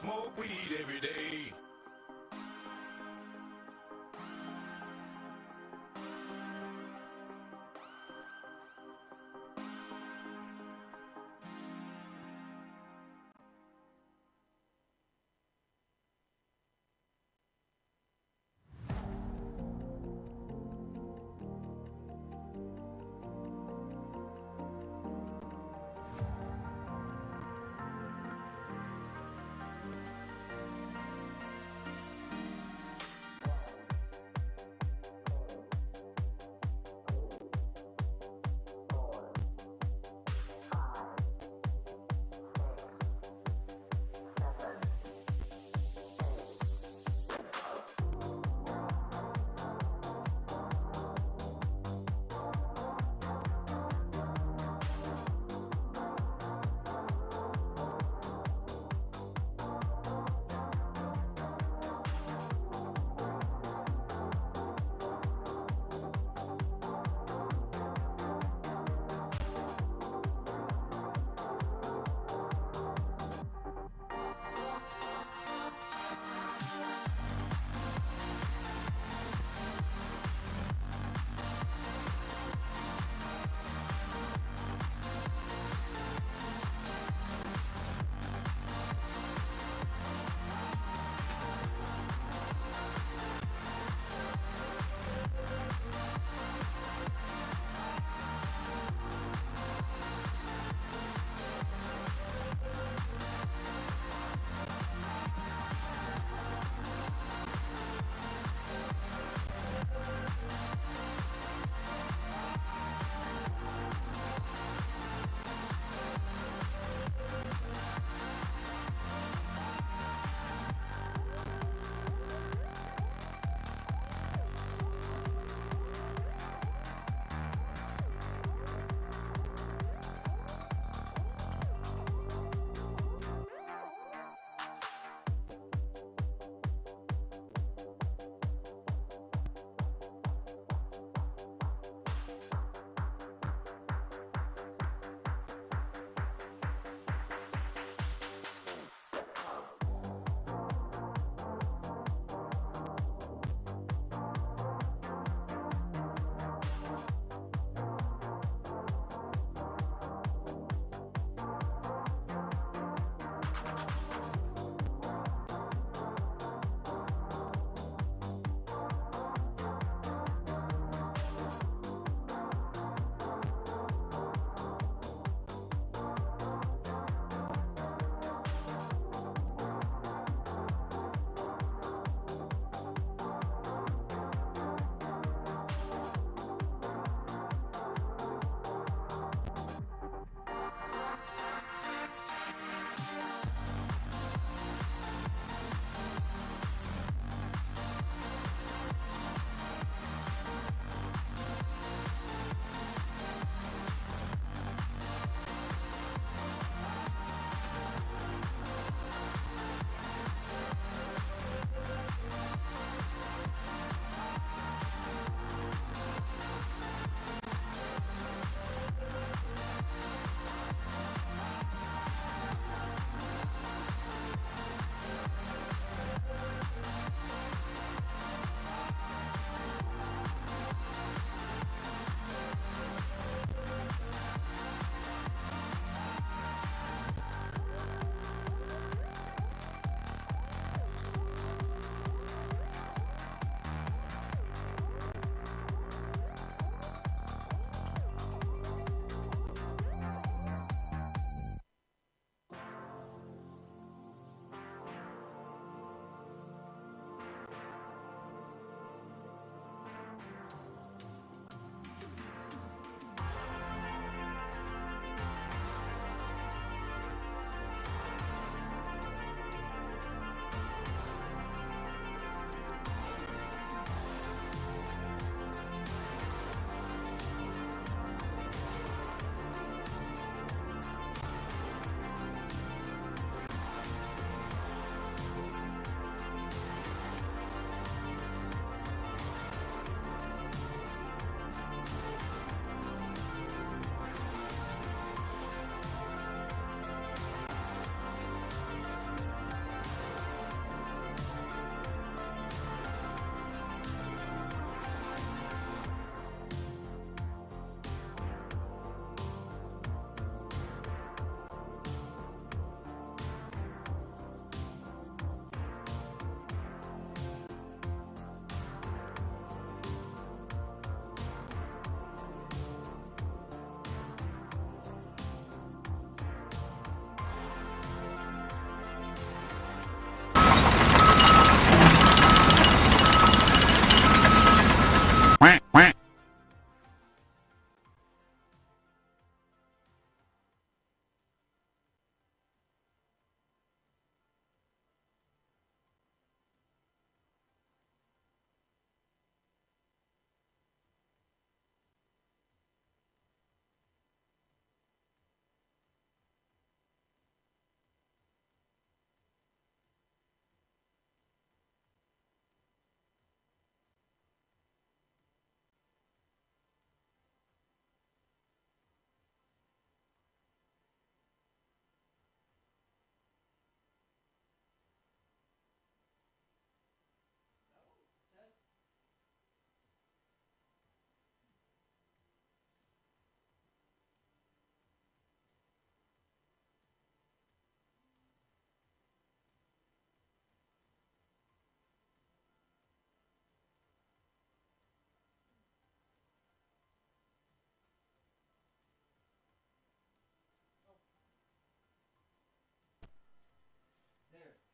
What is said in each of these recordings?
Smoke weed every day.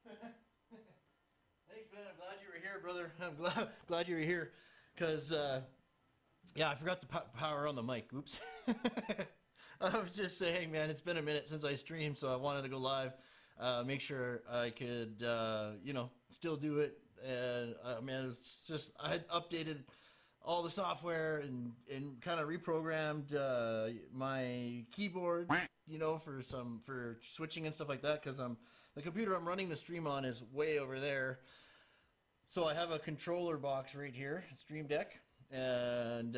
Thanks, man. I'm glad you were here, brother. I'm glad you were here, cause yeah, I forgot to power on the mic. Oops. I was just saying, man, it's been a minute since I streamed, so I wanted to go live, make sure I could, still do it. And man, it's just I had updated all the software and kind of reprogrammed my keyboard, for switching and stuff like that, because the computer I'm running the stream on is way over there. So I have a controller box right here, Stream Deck, and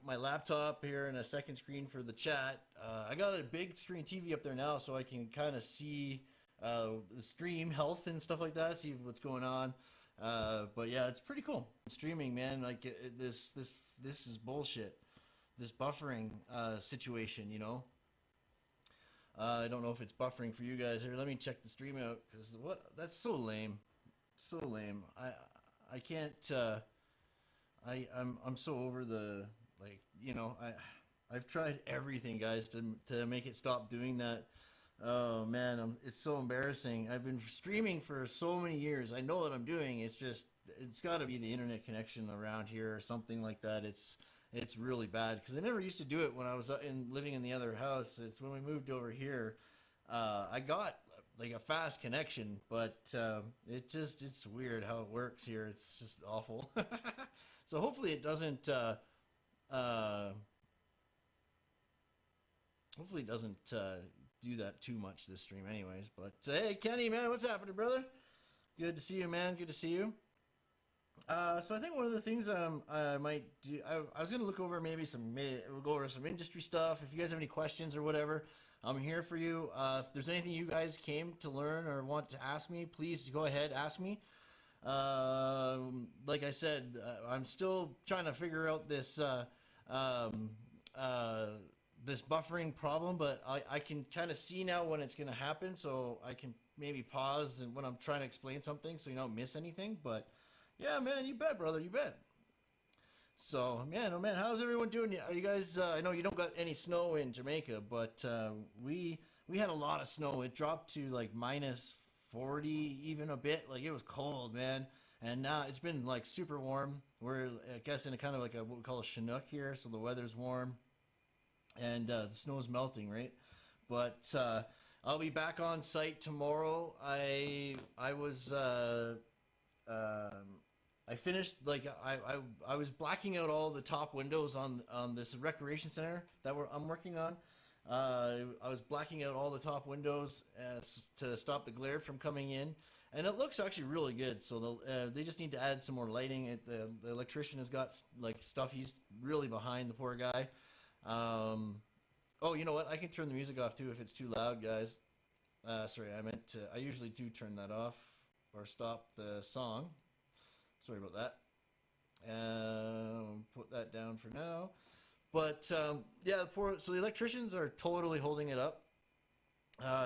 my laptop here and a second screen for the chat. I got a big screen TV up there now, so I can kind of see the stream health and stuff like that, see what's going on. But yeah, it's pretty cool. Streaming, man, like this is bullshit. This buffering situation, I don't know if it's buffering for you guys here. Let me check the stream out, because that's so lame. So lame. I can't. I'm so over the, I've tried everything, guys, to make it stop doing that. Oh man, it's so embarrassing. I've been streaming for so many years. I know what I'm doing. It's got to be the internet connection around here or something like that. It's really bad, because I never used to do it when I was living in the other house. It's when we moved over here. I got like a fast connection, but it's weird how it works here. It's just awful. So hopefully it doesn't. Hopefully it doesn't do that too much this stream, anyways. But hey, Kenny, man, what's happening, brother? Good to see you, man. Good to see you. So I think one of the things I might do, I was gonna look over we'll go over some industry stuff. If you guys have any questions or whatever, I'm here for you. If there's anything you guys came to learn or want to ask me, please go ahead, ask me. Like I said, I'm still trying to figure out this this buffering problem, but I can kind of see now when it's going to happen, so I can maybe pause and when I'm trying to explain something so you don't miss anything. But yeah, man, you bet, brother, you bet. So, man, oh man, how's everyone doing? Are you guys, I know you don't got any snow in Jamaica, but we had a lot of snow. It dropped to like minus 40 even a bit. Like, it was cold, man. And now it's been like super warm. We're, I guess, in a kind of like what we call a Chinook here, so the weather's warm. And the snow's melting, right? But I'll be back on site tomorrow. I finished, like, I was blacking out all the top windows on this recreation center that I'm working on. I was blacking out all the top windows to stop the glare from coming in, and it looks actually really good. So they just need to add some more lighting. The electrician has got like stuff. He's really behind, the poor guy. Oh, you know what? I can turn the music off too if it's too loud, guys. Sorry, I usually do turn that off or stop the song. Sorry about that. Put that down for now. But yeah, so the electricians are totally holding it up.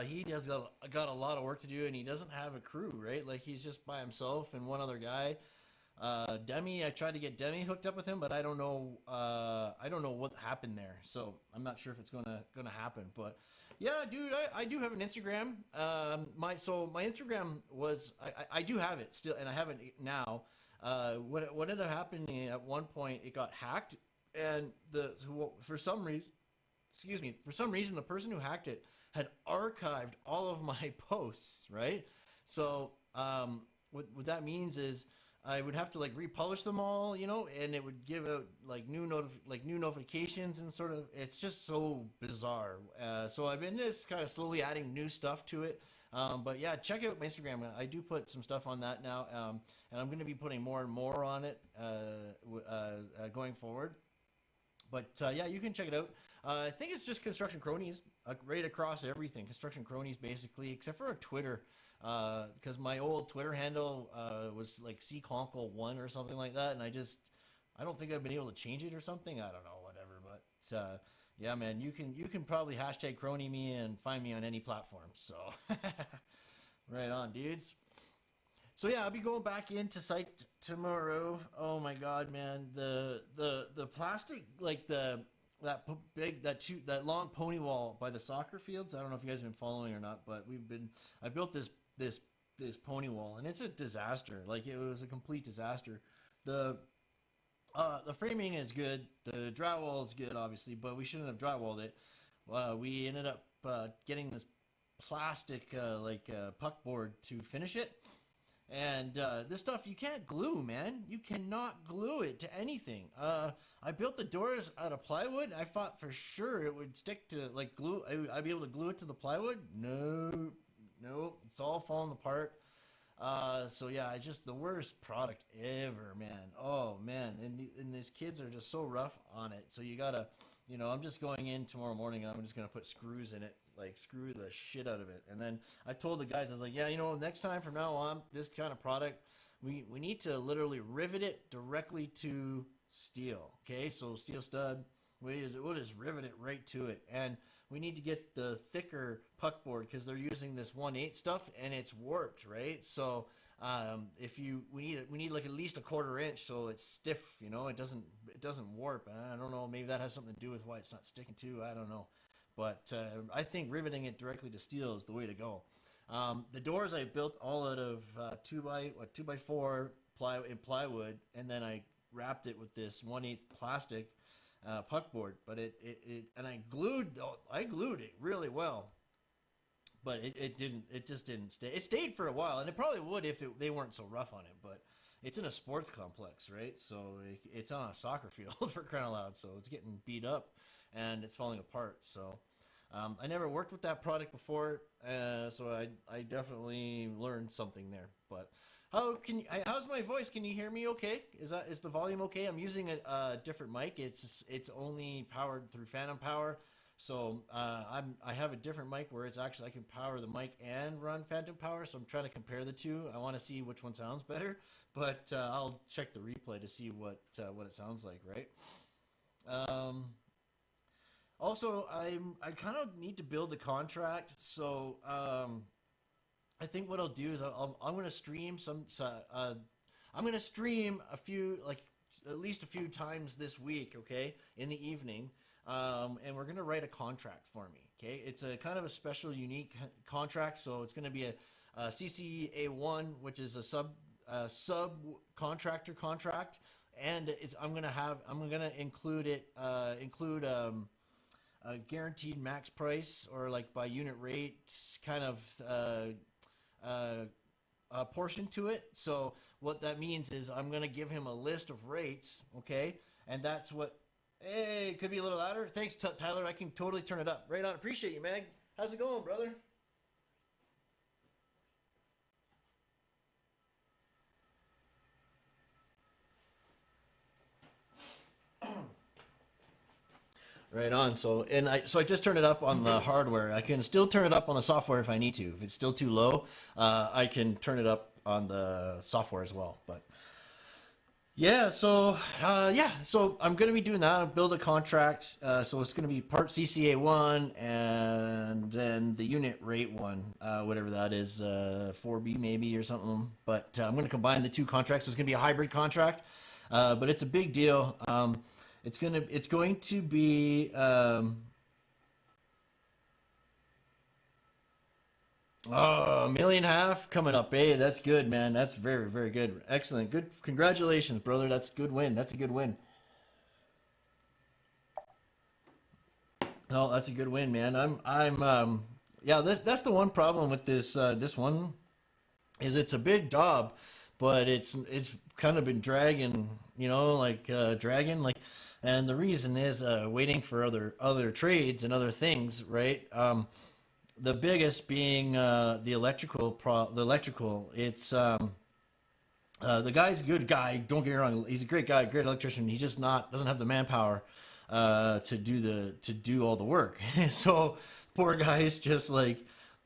He has got a lot of work to do, and he doesn't have a crew, right? Like, he's just by himself and one other guy. Demi, I tried to get Demi hooked up with him, but I don't know what happened there. So I'm not sure if it's gonna happen. But yeah, dude, I do have an Instagram. My Instagram was, I do have it still, and I have it now. What ended up happening at one point, it got hacked, and for some reason, the person who hacked it had archived all of my posts, right? So what that means is I would have to like republish them all, and it would give out like new notifications, and sort of, it's just so bizarre. So I've been just kind of slowly adding new stuff to it. But yeah, check out my Instagram. I do put some stuff on that now, and I'm going to be putting more and more on it going forward. But yeah, you can check it out. I think it's just Construction Kronies, right across everything. Construction Kronies, basically, except for our Twitter. Because my old Twitter handle was like cconkle1 or something like that, and I don't think I've been able to change it or something. I don't know, whatever. But yeah, man, you can probably hashtag Krony me and find me on any platform. So right on, dudes. So yeah, I'll be going back into site tomorrow. Oh my god, man, the plastic, like that long pony wall by the soccer fields. I don't know if you guys have been following or not, but I built this pony wall, and it's a disaster. Like it was a complete disaster. The the framing is good. The drywall is good, obviously, but we shouldn't have drywalled it. We ended up getting this plastic puck board to finish it. And this stuff you can't glue, man. You cannot glue it to anything. I built the doors out of plywood. I thought for sure it would stick to like glue. I'd be able to glue it to the plywood. No, no, it's all falling apart. So yeah, it's just the worst product ever, man. Oh man, and these kids are just so rough on it. So you gotta, I'm just going in tomorrow morning and I'm just gonna put screws in it, like screw the shit out of it. And then I told the guys, I was like, yeah, next time from now on, this kind of product, we need to literally rivet it directly to steel. Okay, so steel stud, we'll just rivet it right to it. And we need to get the thicker puck board because they're using this 1/8 stuff and it's warped, right? So we need like at least a 1/4 inch so it's stiff, it doesn't warp. I don't know, maybe that has something to do with why it's not sticking to. I don't know, but I think riveting it directly to steel is the way to go. The doors I built all out of 2x4 plywood, and then I wrapped it with this 1/8 plastic puck board, but and I glued it really well, but it just didn't stay. It stayed for a while, and it probably would if they weren't so rough on it, but it's in a sports complex, right? So it's on a soccer field for crying out loud, so it's getting beat up and it's falling apart. So I never worked with that product before, so I definitely learned something there. But how's my voice? Can you hear me okay? Is the volume okay? I'm using a different mic. It's only powered through phantom power. So I have a different mic where it's actually I can power the mic and run phantom power. So I'm trying to compare the two. I want to see which one sounds better, but I'll check the replay to see what it sounds like, right? Also, I kind of need to build a contract. So I think what I'll do is I'm going to stream I'm going to stream a few, like at least a few times this week, okay, in the evening. And we're going to write a contract for me, okay? It's a kind of a special, unique contract. So it's going to be a CCA1, which is a subcontractor contract. And I'm going to include a guaranteed max price or like by unit rate kind of portion to it. So what that means is I'm going to give him a list of rates, okay? And that's what, hey, it could be a little louder. Thanks, Tyler. I can totally turn it up. Right on. Appreciate you, Mag. How's it going, brother? Right on. So I just turned it up on the hardware. I can still turn it up on the software if I need to. If it's still too low, I can turn it up on the software as well. But yeah, so I'm gonna be doing that. I'll build a contract. So it's gonna be part CCA1 and then the unit rate one, whatever that is, 4B maybe or something. But I'm gonna combine the two contracts. So it's gonna be a hybrid contract, but it's a big deal. It's going to be $1.5 million coming up. Hey, that's good, man. That's very, very good. Excellent. Good. Congratulations, brother. That's a good win. That's a good win. Oh, that's a good win, man. Yeah, that's the one problem with this one is it's a big job, but it's kind of been dragging, dragging like, and the reason is waiting for other trades and other things, right? The biggest being the electrical. It's the guy's a good guy. Don't get me wrong. He's a great guy, great electrician. He just doesn't have the manpower to do all the work. So poor guy is just like,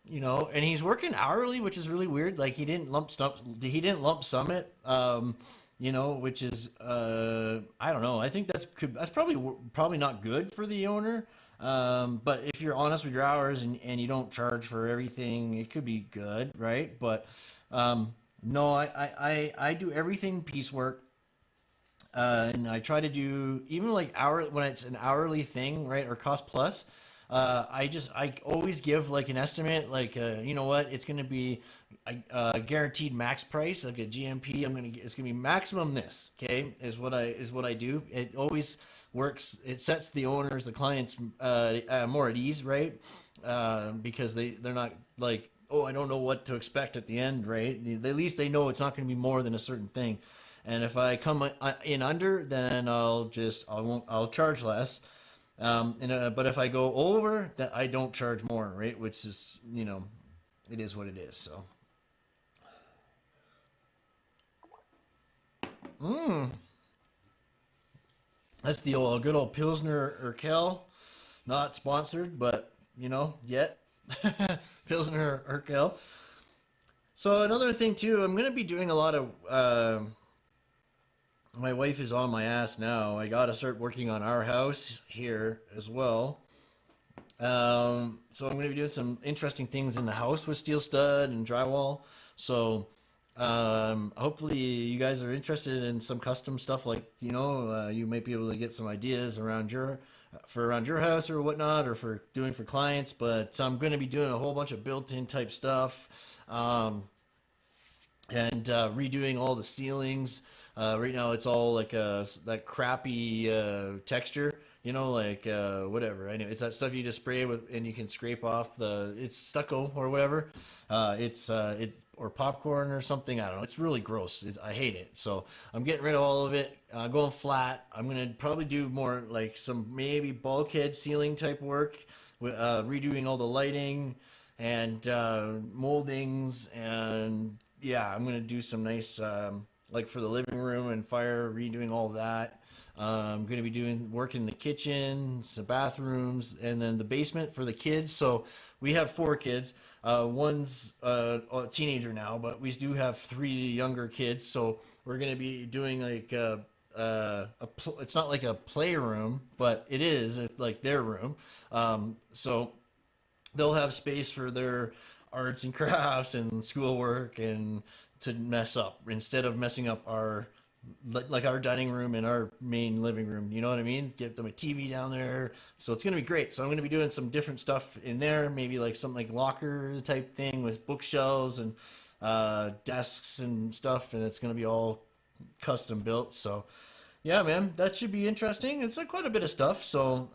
and he's working hourly, which is really weird. Like he didn't lump sum it. Which is I don't know. I think that's probably not good for the owner. But if you're honest with your hours and you don't charge for everything, it could be good, right? But no, I do everything piecework, and I try to do even like when it's an hourly thing, right, or cost plus. I always give like an estimate, like you know what, it's gonna be a guaranteed max price, like a GMP. It's gonna be maximum this. Okay, is what I do. It always works. It sets the owners, the clients, more at ease, right? Because they're not like, oh, I don't know what to expect at the end, right? At least they know it's not going to be more than a certain thing. And if I come in under, then I'll charge less. But if I go over, that I don't charge more, right? Which is, it is what it is. So, that's the good old Pilsner Urquell. Not sponsored, but yet Pilsner Urquell. So another thing too, I'm gonna be doing a lot of. My wife is on my ass now. I gotta start working on our house here as well. So I'm going to be doing some interesting things in the house with steel stud and drywall. So hopefully you guys are interested in some custom stuff, like you might be able to get some ideas around your house or whatnot, or for doing for clients. But I'm going to be doing a whole bunch of built-in type stuff. And redoing all the ceilings. Right now, it's all like that crappy texture, like whatever. I know it's that stuff you just spray with, and you can scrape off it's stucco or whatever. Or popcorn or something. I don't know. It's really gross. I hate it. So I'm getting rid of all of it. Going flat. I'm gonna probably do more like some maybe bulkhead ceiling type work, with redoing all the lighting and moldings, and yeah, I'm gonna do some nice like for the living room and fire, redoing all that. I'm going to be doing work in the kitchen, some bathrooms, and then the basement for the kids. So we have 4 kids. One's a teenager now, but we do have 3 younger kids. So we're going to be doing like it's not like a playroom, but it is. It's like their room. So they'll have space for their arts and crafts and schoolwork and to mess up, instead of messing up our dining room and our main living room. You know what I mean? Give them a TV down there. So it's going to be great. So I'm going to be doing some different stuff in there, maybe like something like locker type thing with bookshelves and desks and stuff. And it's going to be all custom built. So yeah, man, that should be interesting. It's quite a bit of stuff. So,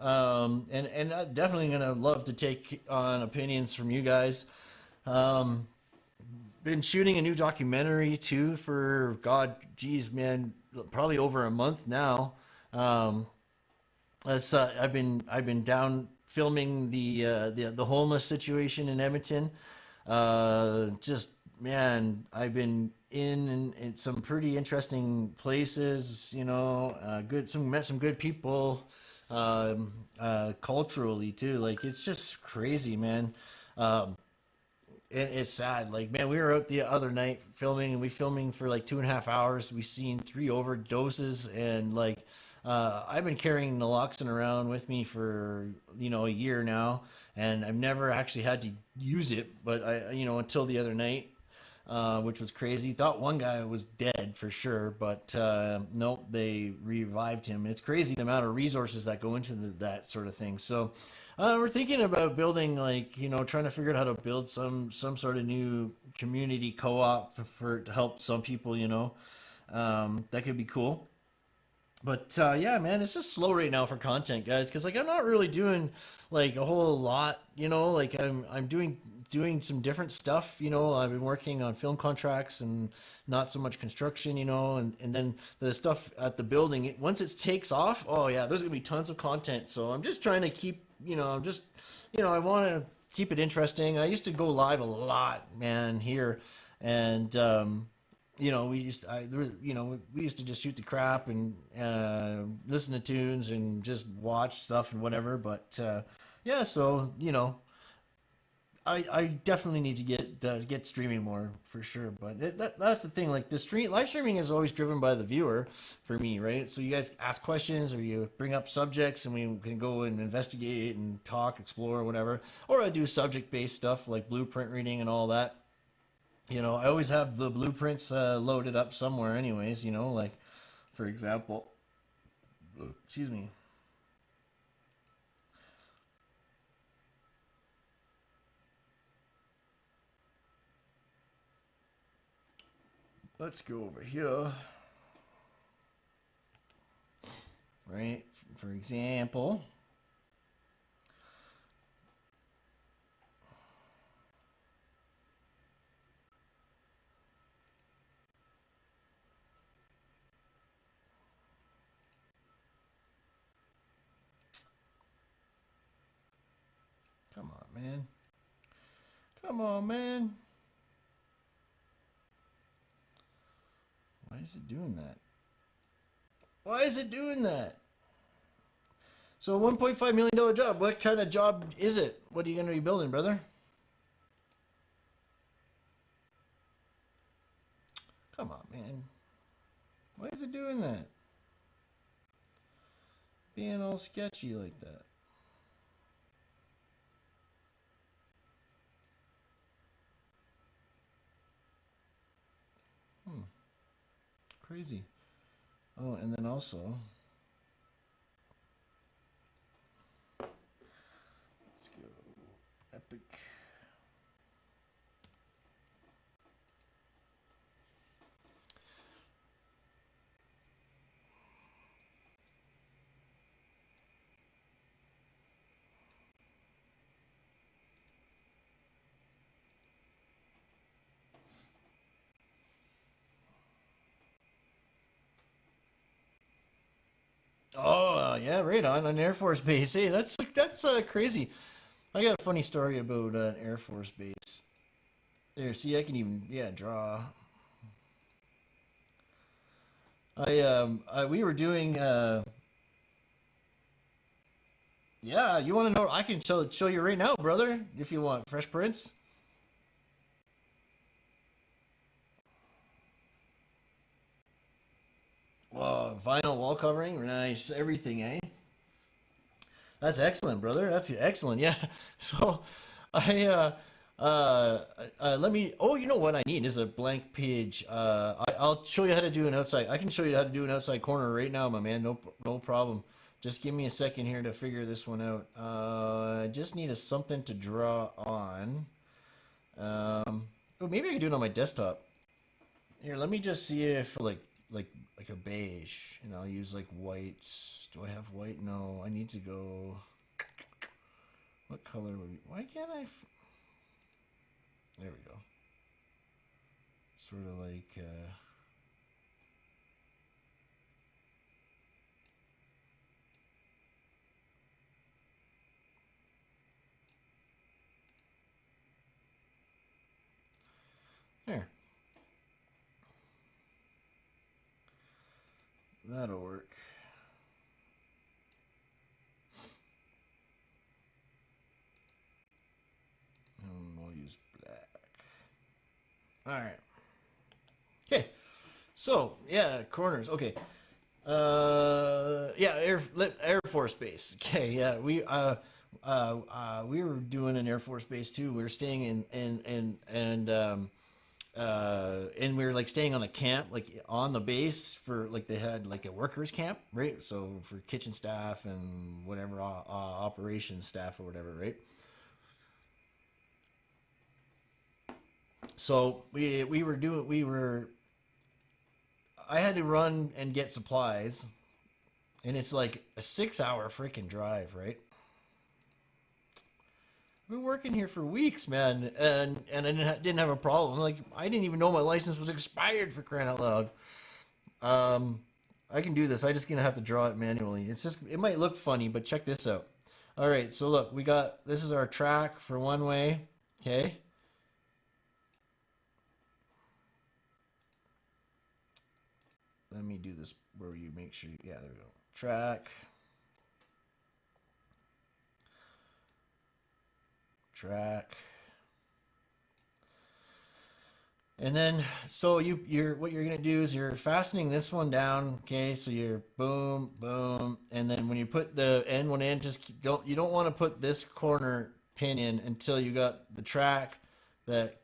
and I'm definitely going to love to take on opinions from you guys. Been shooting a new documentary too for man, probably over a month now. I've been down filming the homeless situation in Edmonton. Just man, I've been in some pretty interesting places. Met some good people. Culturally too, like it's just crazy, man. And it's sad. Like, man, we were out the other night filming, and we filming for like 2.5 hours. We seen 3 overdoses, and like, I've been carrying naloxone around with me for a year now, and I've never actually had to use it, but until the other night, which was crazy. Thought one guy was dead for sure, but nope, they revived him. It's crazy the amount of resources that go into that sort of thing. So. We're thinking about building, like, trying to figure out how to build some sort of new community co-op to help some people, that could be cool. But yeah, man, it's just slow right now for content, guys, because like I'm not really doing like a whole lot, like I'm doing some different stuff. I've been working on film contracts and not so much construction, and then the stuff at the building. Once it takes off, oh yeah, there's gonna be tons of content. So I'm just trying to keep, I want to keep it interesting. I used to go live a lot, man, here, and we used to just shoot the crap and listen to tunes and just watch stuff and whatever. But yeah, so I definitely need to get streaming more for sure. But that's the thing. Like live streaming is always driven by the viewer for me, right? So you guys ask questions or you bring up subjects and we can go and investigate and talk, explore, whatever. Or I do subject-based stuff like blueprint reading and all that. I always have the blueprints loaded up somewhere, anyways. Like for example, excuse me. let's go over here. Right, for example. Come on, man. Come on, man. Why is it doing that? Why is it doing that? So $1.5 million job. What kind of job is it? What are you going to be building, brother? Come on, man. Why is it doing that? Being all sketchy like that. Crazy. Oh, and then also, let's go epic. Oh, yeah, right on an Air Force base. Hey, that's crazy. I got a funny story about an Air Force base. There, see, I can even draw. We were doing yeah, you want to know? I can show you right now, brother, if you want. Fresh Prince. Whoa, vinyl wall covering, nice, everything, eh? That's excellent, brother. That's excellent. Yeah. So, I let me. Oh, you know what I need is a blank page. I'll show you how to do an outside. I can show you how to do an outside corner right now, my man. No problem. Just give me a second here to figure this one out. I just need something to draw on. Oh, maybe I can do it on my desktop. Here, let me just see if like a beige, and I'll use like whites. Do I have white? No, I need to go. What color would be? Why can't I? There we go. Sort of like. There. That'll work. And we'll use black. All right. Okay. So yeah, corners. Okay. Yeah, Air Force Base. Okay. Yeah, we were doing an Air Force Base too. We were staying and we were like staying on a camp, like on the base for like they had like a workers camp, right? So for kitchen staff and whatever operations staff or whatever, right? So I had to run and get supplies, and it's like a 6 hour freaking drive, right? I've been working here for weeks, man, and I didn't have a problem. Like I didn't even know my license was expired, for crying out loud. I can do this. I just gonna have to draw it manually. It might look funny, but check this out. All right, so look, this is our track for one way. Okay. Let me do this where you make sure. Yeah, there we go. Track. And then, so what you're gonna do is you're fastening this one down, okay? So you're boom, boom, and then when you put the end one in, you don't want to put this corner pin in until you got the track that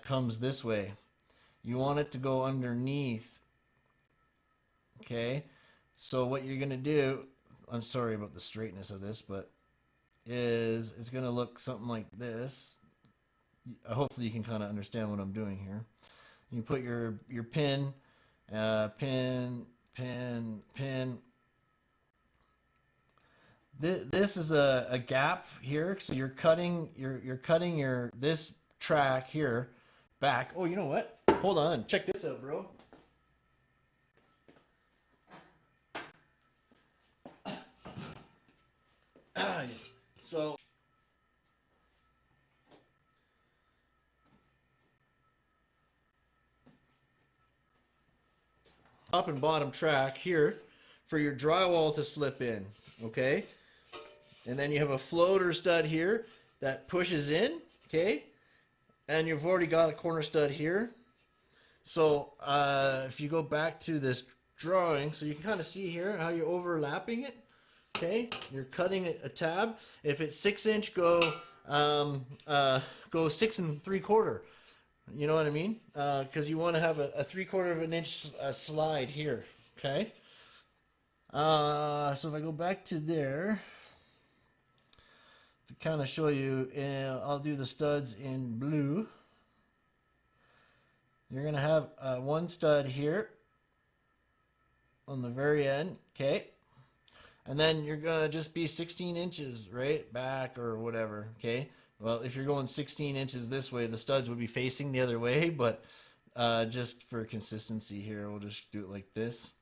comes this way. You want it to go underneath, okay? So what you're gonna do, I'm sorry about the straightness of this, but it's gonna look something like this. Hopefully you can kind of understand what I'm doing here. You put your pin, pin. This is a gap here, so you're cutting this track here back. Oh, you know what? Hold on, check this out, bro. So top and bottom track here for your drywall to slip in, okay? And then you have a floater stud here that pushes in, okay? And you've already got a corner stud here. So if you go back to this drawing, so you can kind of see here how you're overlapping it, okay? You're cutting a tab. If it's 6-inch, go 6 3/4. You know what I mean? Because you want to have a 3/4 of an inch slide here, okay? So if I go back to there, to kind of show you, I'll do the studs in blue. You're going to have one stud here on the very end, okay? And then you're going to just be 16 inches right back or whatever, okay? Well, if you're going 16 inches this way, the studs would be facing the other way, but just for consistency here, we'll just do it like this.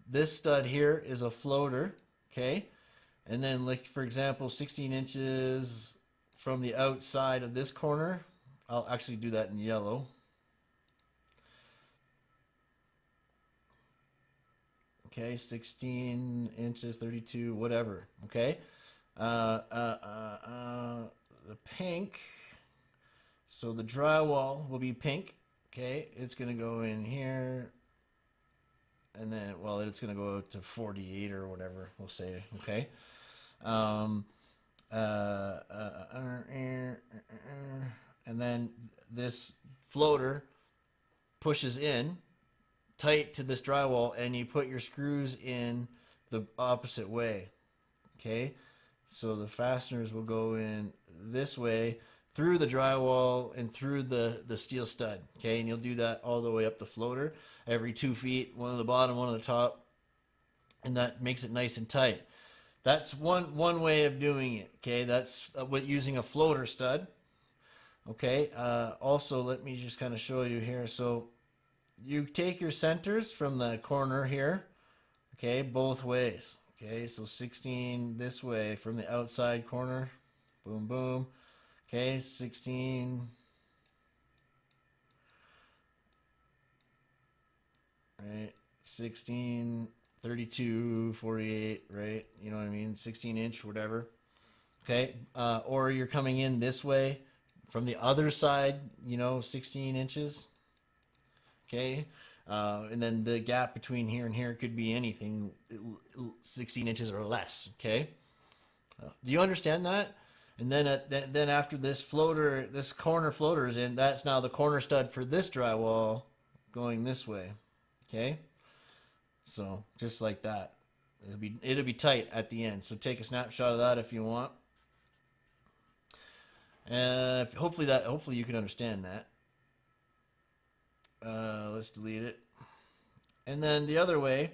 This stud here is a floater, okay? And then, like, for example, 16 inches from the outside of this corner. I'll actually do that in yellow. Okay, 16 inches, 32, whatever, okay? The pink, so the drywall will be pink, okay? It's going to go in here, and then, well, it's going to go to 48 or whatever, we'll say, okay? And then this floater pushes in tight to this drywall, and you put your screws in the opposite way, okay? So the fasteners will go in this way through the drywall and through the steel stud, okay? And you'll do that all the way up the floater, every 2 feet, one on the bottom, one on the top, and that makes it nice and tight. That's one way of doing it, okay? That's with using a floater stud, okay? Also, let me just kind of show you here. So you take your centers from the corner here, okay, both ways. Okay, so 16 this way from the outside corner. Boom, boom. Okay, 16. Right, 16, 32, 48, right? You know what I mean? 16 inch, whatever. Okay, or you're coming in this way from the other side, you know, 16 inches. Okay. And then the gap between here and here could be anything 16 inches or less, okay? Do you understand that? And then then after this floater, this corner floater is in, that's now the corner stud for this drywall going this way, okay? So just like that. It'll be tight at the end. So take a snapshot of that if you want. Hopefully you can understand that. Let's delete it. And then the other way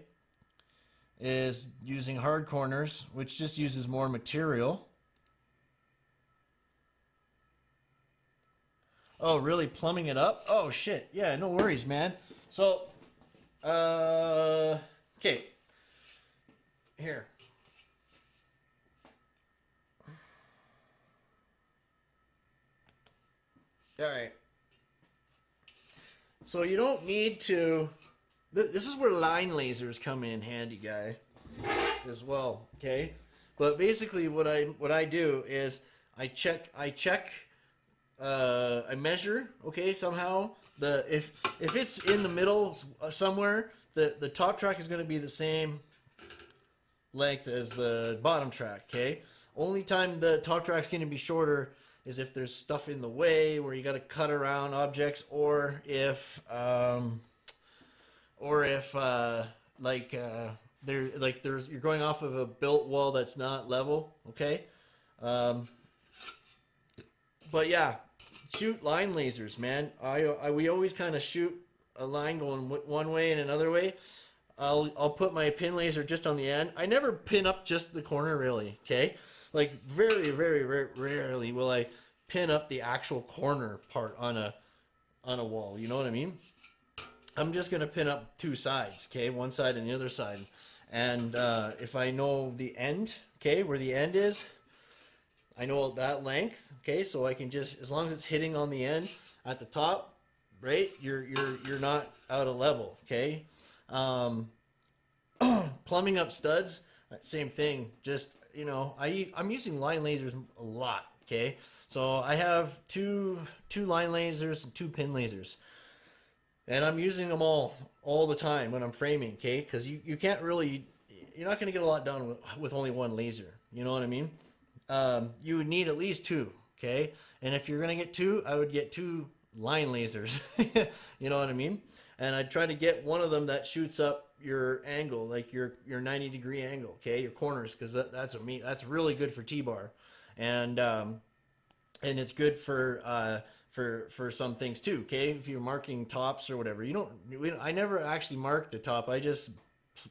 is using hard corners, which just uses more material. Oh, really? Plumbing it up? Oh, shit. Yeah, no worries, man. So, okay. Here. All right. So you don't need to, this is where line lasers come in handy, guy, as well, okay? But basically what I do is I measure, okay, somehow, if it's in the middle somewhere, the top track is going to be the same length as the bottom track, okay? Only time the top track's going to be shorter is if there's stuff in the way where you got to cut around objects, or if you're going off of a built wall that's not level, okay? But yeah, shoot line lasers, man. We always kind of shoot a line going one way and another way. I'll put my pin laser just on the end. I never pin up just the corner really, okay? Like very, very, very rarely will I pin up the actual corner part on a wall. You know what I mean? I'm just gonna pin up two sides, okay? One side and the other side. And if I know the end, okay, where the end is, I know that length, okay? So I can just, as long as it's hitting on the end at the top, right? You're not out of level, okay? Plumbing up studs, same thing. Just, you know, I'm using line lasers a lot, okay? So I have two line lasers and two pin lasers. And I'm using them all the time when I'm framing, okay? Because you can't really, you're not going to get a lot done with only one laser. You know what I mean? You would need at least two, okay? And if you're going to get two, I would get two line lasers. You know what I mean? And I'd try to get one of them that shoots up your angle, like your 90-degree angle, okay? Your corners, because that's really good for T-bar. And it's good for some things too, okay? If you're marking tops or whatever, I never actually mark the top. I just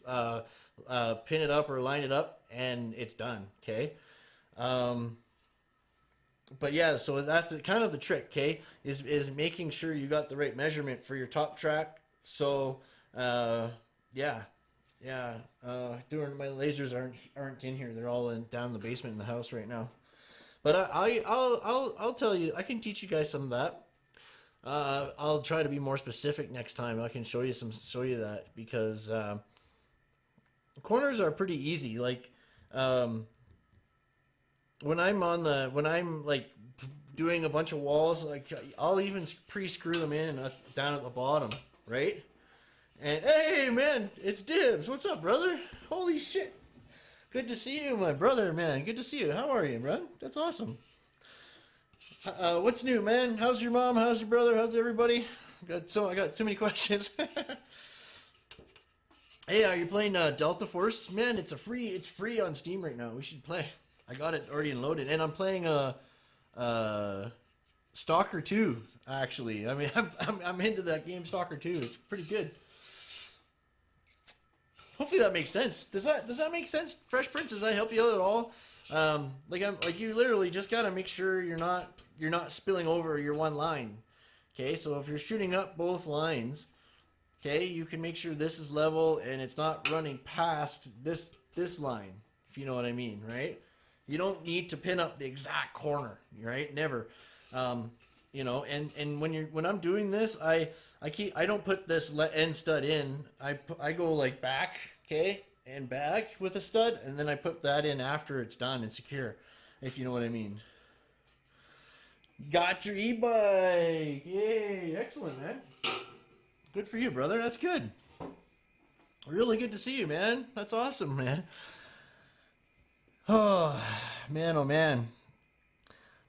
pin it up or line it up, and it's done, okay? But yeah, so that's kind of the trick, okay? Is making sure you got the right measurement for your top track. So yeah. Doing my lasers aren't in here. They're all down the basement in the house right now. But I'll tell you, I can teach you guys some of that. I'll try to be more specific next time. I can show you that, because corners are pretty easy. Like when I'm like doing a bunch of walls, like I'll even pre-screw them in down at the bottom, right? And hey man, it's Dibs. What's up, brother? Holy shit. Good to see you, my brother, man. Good to see you. How are you, bro? That's awesome. What's new, man? How's your mom? How's your brother? How's everybody? I got so many questions. Hey, are you playing Delta Force? Man, it's free on Steam right now. We should play. I got it already loaded, and I'm playing Stalker 2. Actually, I mean, I'm into that game, Stalker 2. It's pretty good. Hopefully that makes sense. Does that make sense, Fresh Prince? Does that help you out at all? Like you literally just gotta make sure you're not spilling over your one line. Okay, so if you're shooting up both lines, okay, you can make sure this is level and it's not running past this line, if you know what I mean, right? You don't need to pin up the exact corner, right? Never. You know, and when I'm doing this, I don't put this end stud in. I go like back, okay, and back with a stud, and then I put that in after it's done and secure, if you know what I mean. Got your e-bike! Yay! Excellent, man. Good for you, brother. That's good. Really good to see you, man. That's awesome, man. Oh, man, oh man.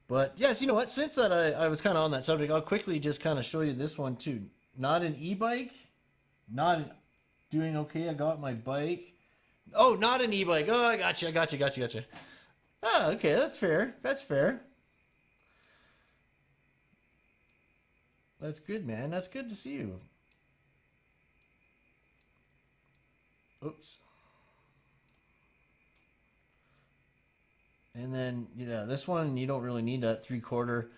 But yes, you know what? Since that I was kind of on that subject, I'll quickly just kind of show you this one too. Not an e-bike. Doing okay. I got my bike. Oh, not an e-bike. Oh, I got you. Oh, okay. That's fair. That's good, man. That's good to see you. Oops. And then, yeah, this one, you don't really need that 3/4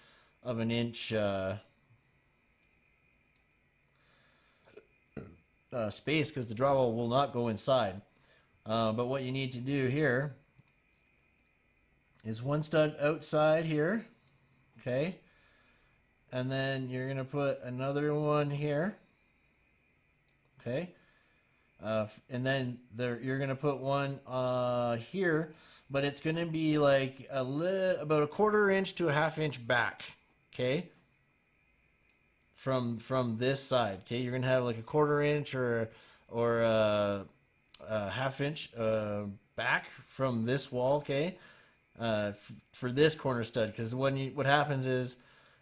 of an inch space, because the drywall will not go inside. But what you need to do here is one stud outside here, okay? And then you're going to put another one here, okay? And then you're going to put one here, but it's going to be like about a 1/4 inch to a 1/2 inch back, okay? From this side, okay? You're going to have like a 1/4 inch or a 1/2 inch back from this wall, okay? For this corner stud, because what happens is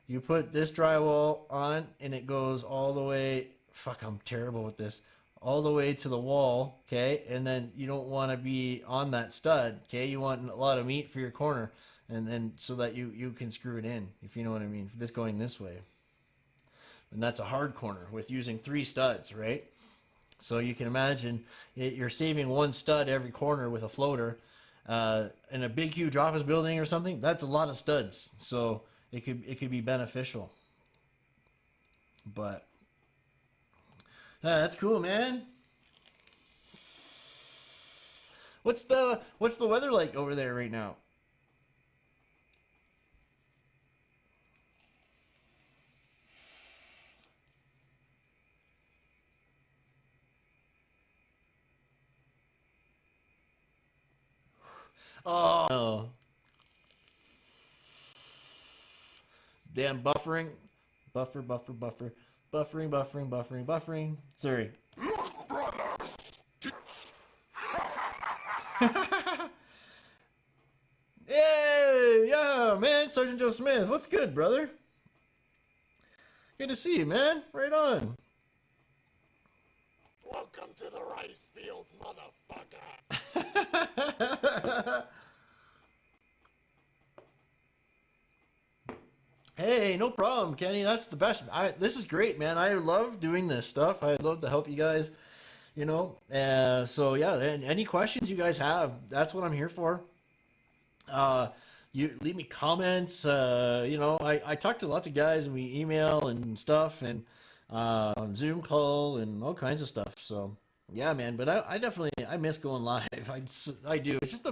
you put this drywall on and it goes all the way. Fuck, I'm terrible with this. All the way to the wall, okay? And then you don't want to be on that stud, okay? You want a lot of meat for your corner. and then so that you can screw it in, if you know what I mean. This going this way, and that's a hard corner with using 3 studs, right? So you can imagine you're saving 1 stud every corner with a floater. In a big, huge office building or something, that's a lot of studs. So it could be beneficial. But that's cool, man. What's the weather like over there right now? Oh, no. Damn buffering. Buffering. Sorry. Hey, yeah, man, Sergeant Joe Smith. What's good, brother? Good to see you, man. Right on. Welcome to the rice fields, motherfucker. Hey, no problem, Kenny. That's the best. This is great, man. I love doing this stuff. I love to help you guys, you know. So yeah, any questions you guys have, that's what I'm here for. You leave me comments. You know, I talk to lots of guys and we email and stuff and on Zoom call and all kinds of stuff. So yeah, man. But I definitely I miss going live. I do. It's just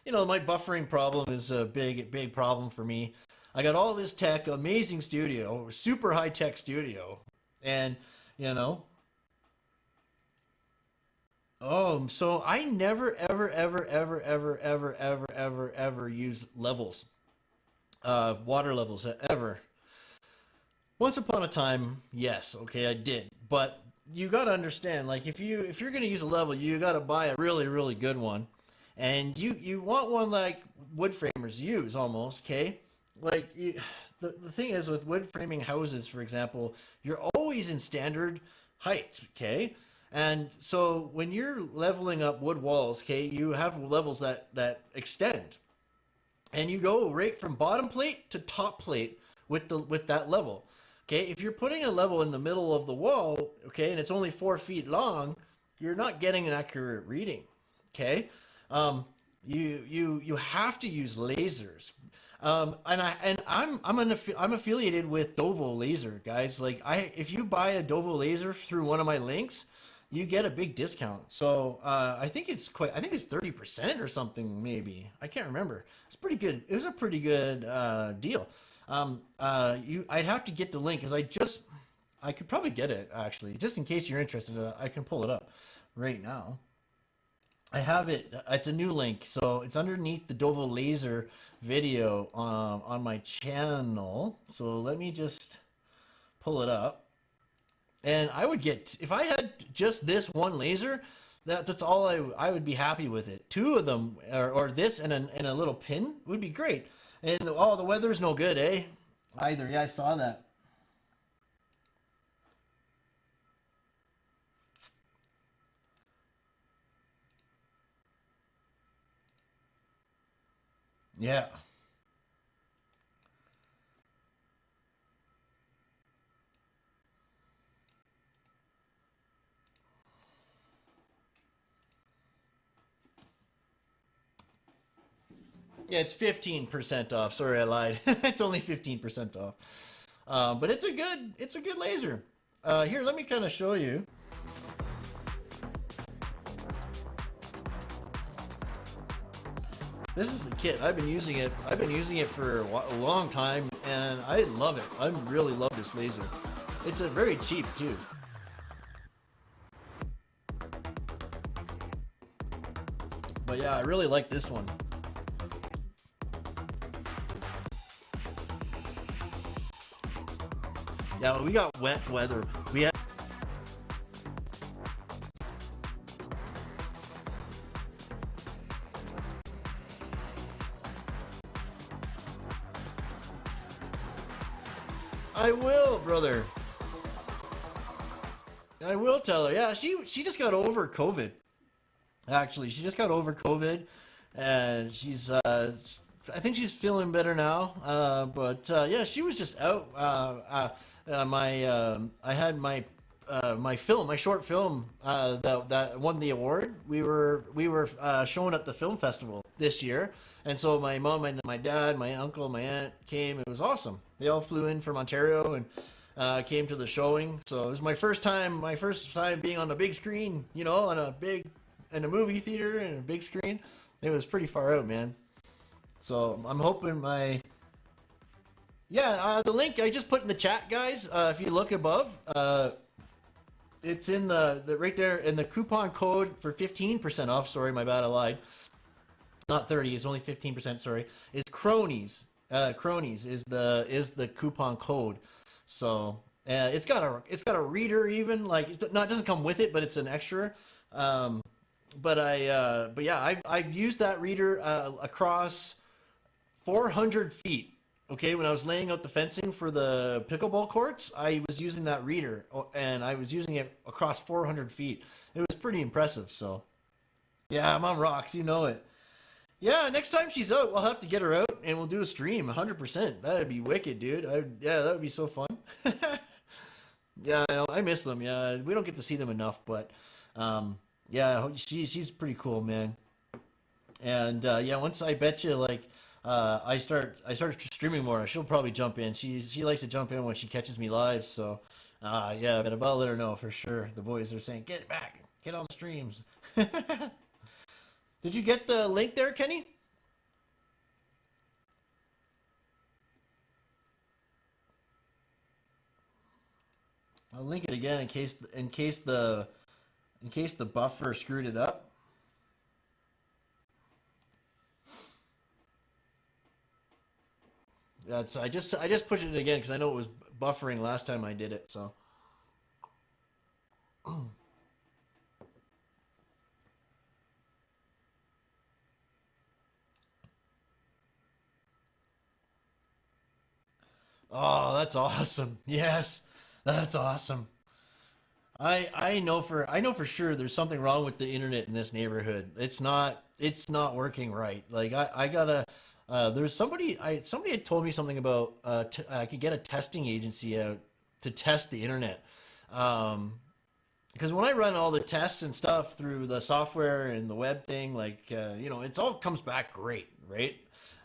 you know, my buffering problem is a big problem for me. I got all this tech, amazing studio, super high tech studio, and you know. Oh, so I never ever use levels, water levels ever. Once upon a time, yes, okay, I did, but you got to understand, like if you're gonna use a level, you got to buy a really good one, and you want one like wood framers use almost, okay? Like the thing is with wood framing houses, for example, you're always in standard heights, okay? And so when you're leveling up wood walls, okay, you have levels that extend, and you go right from bottom plate to top plate with that level. Okay, if you're putting a level in the middle of the wall, okay, and it's only 4 feet long, you're not getting an accurate reading. Okay, you have to use lasers. I'm affiliated with Dovo Laser, guys. Like if you buy a Dovo Laser through one of my links, you get a big discount. So I think it's 30% or something, maybe. I can't remember. It's pretty good. It was a pretty good deal. I'd have to get the link because I could probably get it actually, just in case you're interested. I can pull it up right now. I have it. It's a new link, so it's underneath the Dovo Laser video on my channel. So let me just pull it up. And I would get, if I had just this one laser, that's all I would be happy with it. 2 of them, or this and a little pin would be great. And oh, the weather's no good, eh? Either. Yeah, I saw that. Yeah. Yeah, it's 15% off. Sorry, I lied. It's only 15% off. But it's a good laser. Here, let me kind of show you. This is the kit. I've been using it. I've been using it for a long time, and I love it. I really love this laser. It's a very cheap too. But yeah, I really like this one. Yeah, we got wet weather. We had. I will, brother. I will tell her. Yeah, she just got over COVID. Actually, she just got over COVID, and she's I think she's feeling better now. But yeah, she was just out. I had my short film that won the award. We were showing at the film festival this year, and so my mom and my dad, my uncle, my aunt came. It was awesome. They all flew in from Ontario and came to the showing. So it was my first time being on a big screen. You know, in a movie theater and a big screen. It was pretty far out, man. So I'm hoping the link I just put in the chat, guys. If you look above, it's in the right there in the coupon code for 15% off. Sorry, my bad, I lied. Not 30, it's only 15%. Sorry, is Kronies. Kronies is the coupon code. So it's got a reader even, like it doesn't come with it, but it's an extra. But yeah, I've used that reader across 400 feet. Okay, when I was laying out the fencing for the pickleball courts, I was using that reader, and I was using it across 400 feet. It was pretty impressive. So, yeah, I'm on rocks, you know it. Yeah, next time she's out, we'll have to get her out, and we'll do a stream, 100%. That'd be wicked, dude. Yeah, that would be so fun. Yeah, I miss them. Yeah, we don't get to see them enough, but yeah, she's pretty cool, man. And yeah, once I bet you, like, I start streaming more, she'll probably jump in. She likes to jump in when she catches me live. So, yeah, but I'll let her know for sure. The boys are saying, "Get it back, get on the streams." Did you get the link there, Kenny? I'll link it again in case the buffer screwed it up. I just pushed it again because I know it was buffering last time I did it. So. Oh, that's awesome. Yes, that's awesome. I know for sure there's something wrong with the internet in this neighborhood. It's not working right. Like I gotta there's somebody had told me something about I could get a testing agency out to test the internet. Because when I run all the tests and stuff through the software and the web thing, like it's all comes back great, right?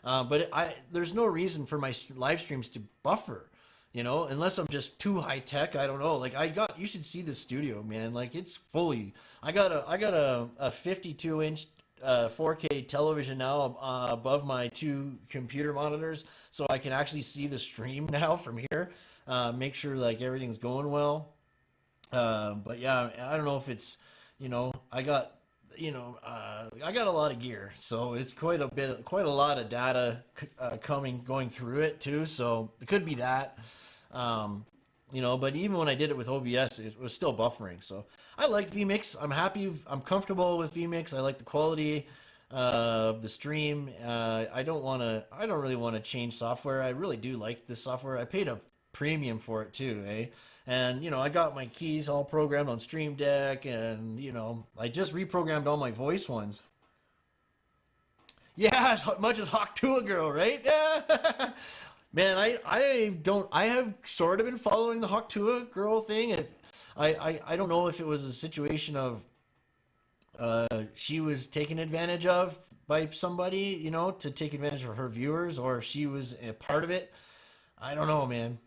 But there's no reason for my live streams to buffer, unless I'm just too high tech. I don't know. Like you should see the studio, man. Like it's fully. I got a 52-inch 4K television now above my two computer monitors, so I can actually see the stream now from here. Make sure like everything's going well. But yeah, I don't know if it's, I got a lot of gear, so it's quite a lot of data going through it too. So it could be that, but even when I did it with OBS, it was still buffering. So I like vMix. I'm happy. I'm comfortable with vMix. I like the quality of the stream. I don't really want to change software. I really do like this software. I paid a premium for it too, eh? And I got my keys all programmed on Stream Deck, and I just reprogrammed all my voice ones. Yeah, as much as Hawk Tua Girl, right? Yeah. Man, I have sort of been following the Hawk Tua Girl thing. I don't know if it was a situation of she was taken advantage of by somebody, to take advantage of her viewers, or she was a part of it. I don't know, man.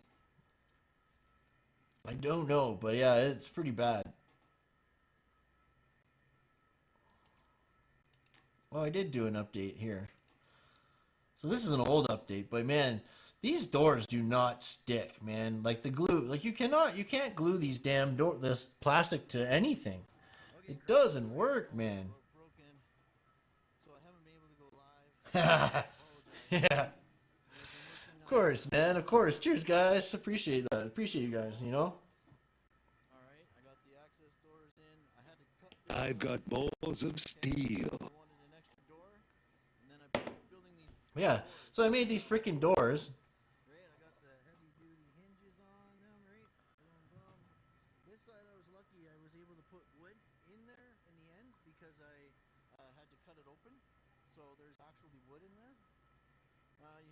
I don't know, but yeah, it's pretty bad. Well, I did do an update here. So this is an old update, but man, these doors do not stick, man. Like the glue, like you can't glue these damn this plastic to anything. It doesn't work, man. Yeah. Of course, man. Of course. Cheers, guys. Appreciate that. Appreciate you guys, I've got balls of steel. Yeah. So I made these freaking doors.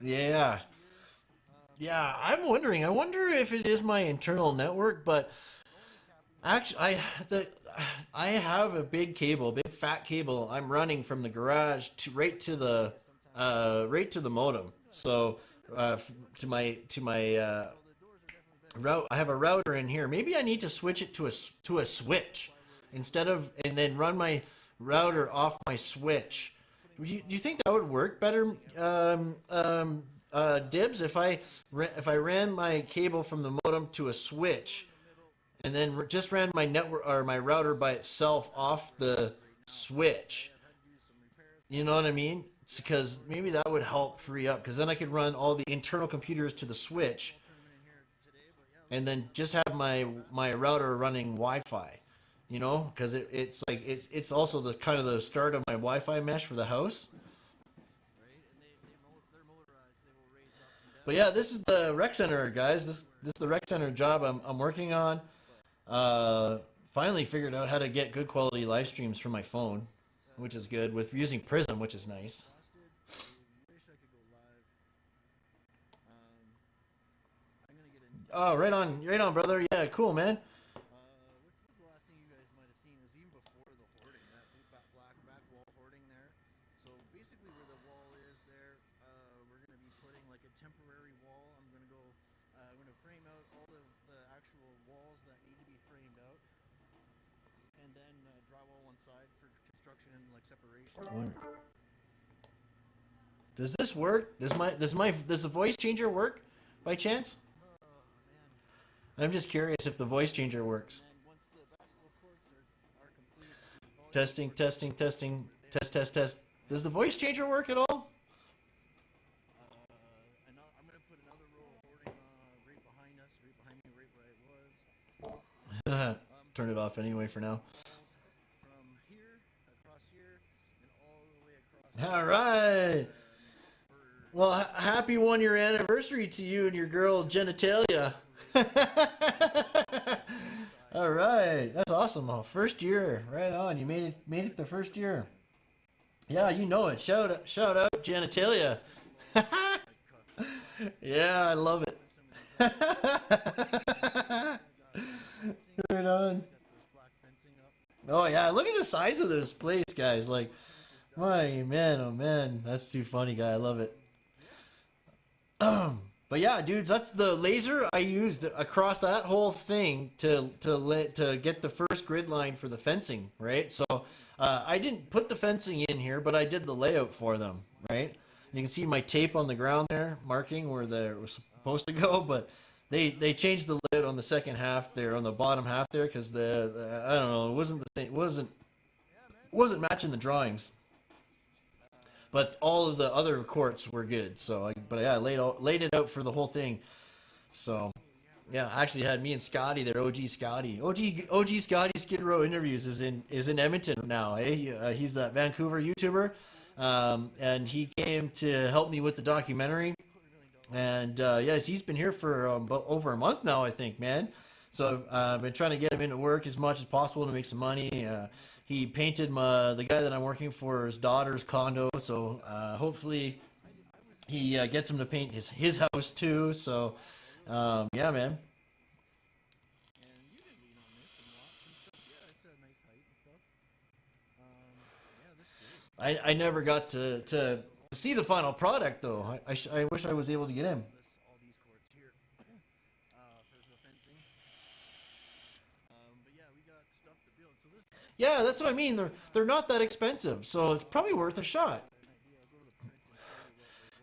Yeah. Yeah, I'm wondering. I wonder if it is my internal network, but actually, I have a big cable, big fat cable. I'm running from the garage to right to the modem. So to my route, I have a router in here. Maybe I need to switch it to a switch instead of and then run my router off my switch. Do you think that would work better, Dibs, if I ran my cable from the modem to a switch and then just ran my network or my router by itself off the switch? You know what I mean? Because maybe that would help free up. Because then I could run all the internal computers to the switch, and then just have my router running Wi-Fi. You know, because it's like it's also the kind of the start of my Wi-Fi mesh for the house. But yeah, this is the rec center, guys. This is the rec center job I'm working on. Finally figured out how to get good quality live streams from my phone, which is good with using Prism, which is nice. Oh, right on, brother. Yeah, cool, man. What's the last thing you guys might have seen is even before the hoarding, that back wall hoarding there. So basically where the wall is there, we're going to be putting like a temporary wall. I'm going to frame out all the actual walls that need to be framed out. And then drywall one side for construction and like separation. Does this work? Does the voice changer work by chance? I'm just curious if the voice changer works. Testing. Test. Does the voice changer work at all? I'm going to put another row of hoarding right behind us, right behind me, right where I was. Turn it off anyway for now. From here, across here, and all the way across. All right. Well, happy 1 year anniversary to you and your girl genitalia. All right, that's awesome. Oh, first year, right on. You made it the first year. Yeah, you know it. Shout out genitalia. Yeah, I love it. Right on. Oh yeah, look at the size of this place, guys. Like, my man, oh man, that's too funny, guy. I love it. But yeah, dudes, that's the laser I used across that whole thing to get the first grid line for the fencing, right? So I didn't put the fencing in here, but I did the layout for them, right? You can see my tape on the ground there, marking where they were supposed to go, but they changed the layout on the second half there, on the bottom half there, because the I don't know, it wasn't the same, wasn't matching the drawings. But all of the other courts were good. So, but yeah, I laid it out for the whole thing. So, yeah, I actually had me and Scotty there, OG Scotty. OG Scotty Skid Row Interviews is in Edmonton now. He's that Vancouver YouTuber, and he came to help me with the documentary. And yes, he's been here for about over a month now, I think, man. So I've been trying to get him into work as much as possible to make some money. He painted the guy that I'm working for, his daughter's condo. So hopefully he gets him to paint his house too. So yeah, man. I never got to see the final product though. I wish I was able to get in. Yeah, that's what I mean. They're not that expensive, so it's probably worth a shot.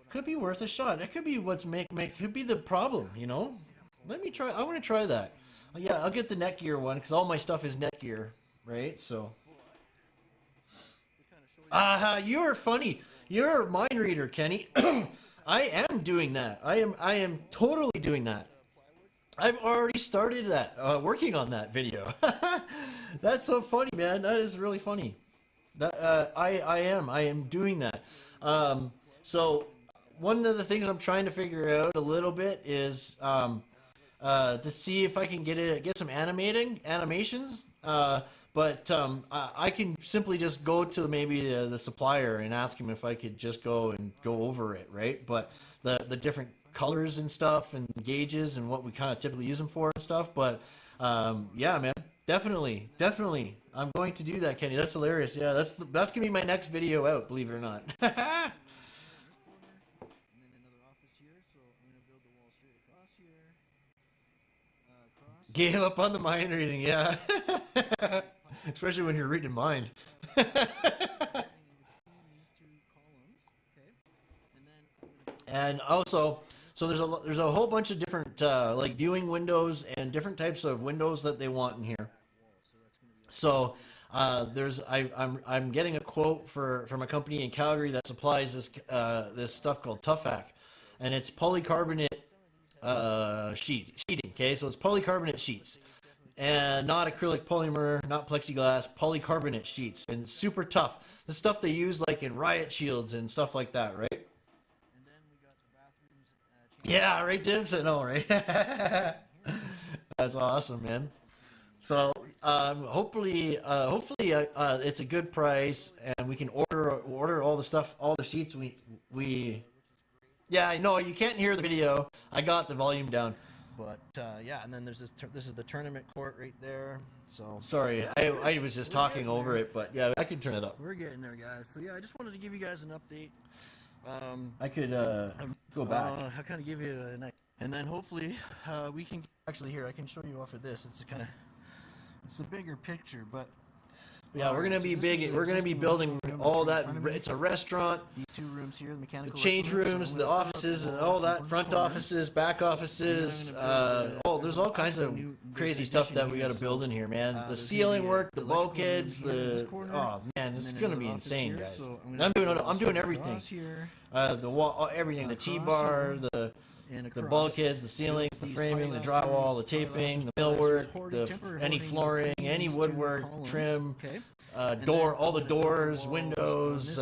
Could be worth a shot. It could be what's could be the problem, you know. Let me try. I want to try that. Yeah, I'll get the Netgear one because all my stuff is Netgear, right? So. You're funny. You're a mind reader, Kenny. I am doing that. I am totally doing that. I've already started that, working on that video. That's so funny, man. That is really funny. That I am doing that. So one of the things I'm trying to figure out a little bit is to see if I can get some animations. But I can simply just go to maybe the supplier and ask him if I could just go and go over it, right? But the different colors and stuff and gauges and what we kind of typically use them for and stuff. But yeah, man, definitely. I'm going to do that, Kenny. That's hilarious. Yeah, that's gonna be my next video out, believe it or not. And then another office here, so I'm gonna build the wall straight across here. Across. Gave up on the mind reading, yeah. Especially when you're reading mind. These two columns, okay. And then I'm gonna And also, so there's a whole bunch of different like viewing windows and different types of windows that they want in here. So I'm getting a quote from a company in Calgary that supplies this stuff called Tuffac, and it's polycarbonate sheeting. Okay, so it's polycarbonate sheets. And not acrylic polymer, not plexiglass, polycarbonate sheets, and it's super tough. The stuff they use like in riot shields and stuff like that, right? And then we got the bathrooms. Yeah, right, Dibs? I know, right? That's awesome, man. So hopefully it's a good price, and we can order all the stuff, all the sheets we. Yeah, I know you can't hear the video. I got the volume down. But yeah, and then there's this is the tournament court right there. So Sorry, I was just talking over it, but yeah, I can turn it up. we're getting there, guys. So yeah, I just wanted to give you guys an update. I could go back. I kind of give you a night, and then hopefully we can actually here. I can show you off of this. It's a bigger picture, but Yeah, we're gonna so be this big. is We're gonna be existing building room all that's that. in front of me. It's a restaurant, these two rooms here, the mechanical the change equipment, rooms, so the we'll fill up offices, and wall all from that. one Front corner. offices, back offices. And then I'm gonna build There's all kinds of new- crazy there's stuff addition that we here, got to build in here, man. The there's gonna ceiling be work, a the electrical bulkheads, room here in this the corner, oh man, and it's then gonna be another office insane, here, guys. so And I'm doing across everything. here, The wall, everything, the across T-bar, here, the and the across. bulkheads, the ceilings, the These framing, the pilasters, drywall, the taping, the millwork, the any flooring, any woodwork, trim, Okay. door, all the doors, windows,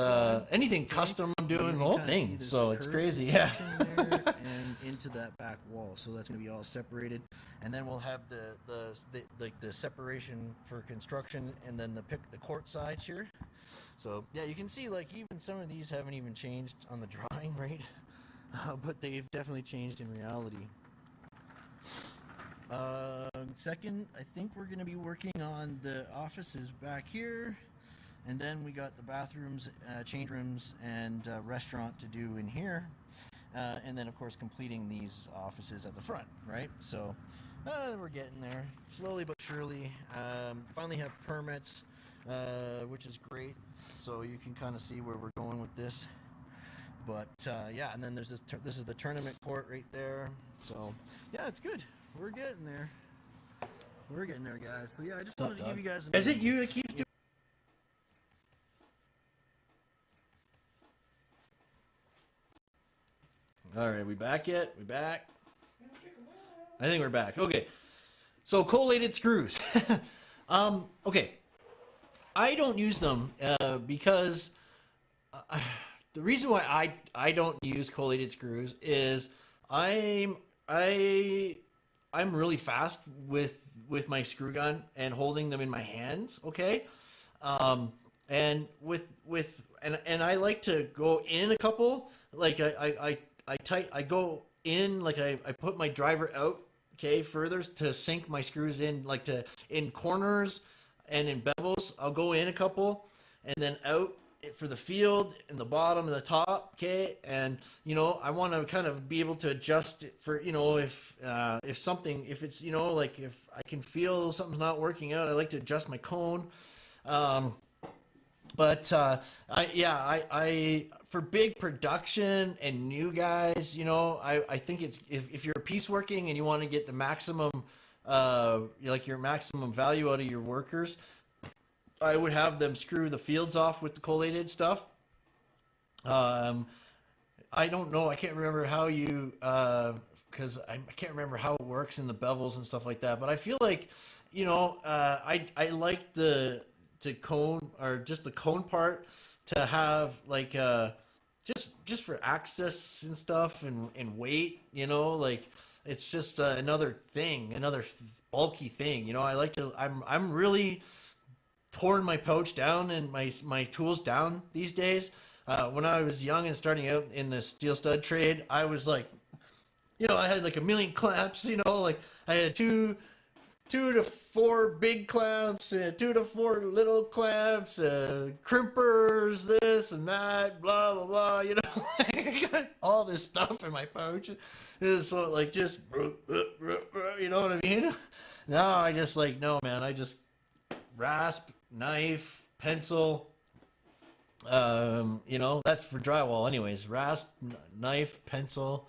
anything custom I'm doing, the whole thing. So it's crazy, yeah. And into that back wall, so that's gonna be all separated, and then we'll have the separation for construction, and then the court side here. So yeah, you can see like even some of these haven't even changed on the drawing, right? But they've definitely changed in reality. Second, I think we're going to be working on the offices back here, and then we got the bathrooms, change rooms, and restaurant to do in here, and then of course completing these offices at the front, right? So we're getting there slowly but surely. Finally have permits, which is great, so you can kind of see where we're going with this. But yeah, and then there's this is the tournament court right there. So yeah, it's good. We're getting there. We're getting there, guys. So yeah, I just wanted to give you guys. Is it you that keeps doing? All right, we back yet? We back? I think we're back. Okay, so collated screws. Okay, I don't use them because the reason why I don't use collated screws is I'm really fast with my screw gun and holding them in my hands. Okay, and and I like to go in a couple. Like I go in, like I put my driver out, okay, further to sink my screws in, like in corners and in bevels. I'll go in a couple and then out for the field and the bottom and the top, okay. And I want to kind of be able to adjust it for if it's like if I can feel something's not working out, I like to adjust my cone. But I for big production and new guys, I think it's if you're piece working and you want to get the maximum, like your maximum value out of your workers, I would have them screw the fields off with the collated stuff. I don't know. I can't remember how you, because I can't remember how it works in the bevels and stuff like that. But I feel like, I like the cone, or just the cone part, to have like just for access and stuff and weight. Like it's just another thing, another bulky thing. I like to. I'm really torn my pouch down and my tools down these days. When I was young and starting out in the steel stud trade, I was like, I had like a million clamps, like I had two to four big clamps, 2 to 4 little clamps, crimpers, this and that, blah, blah, blah, I got all this stuff in my pouch. It's so like just, you know what I mean? Now I just like, no, man, I just rasp, knife, pencil, that's for drywall anyways. Rasp, knife, pencil.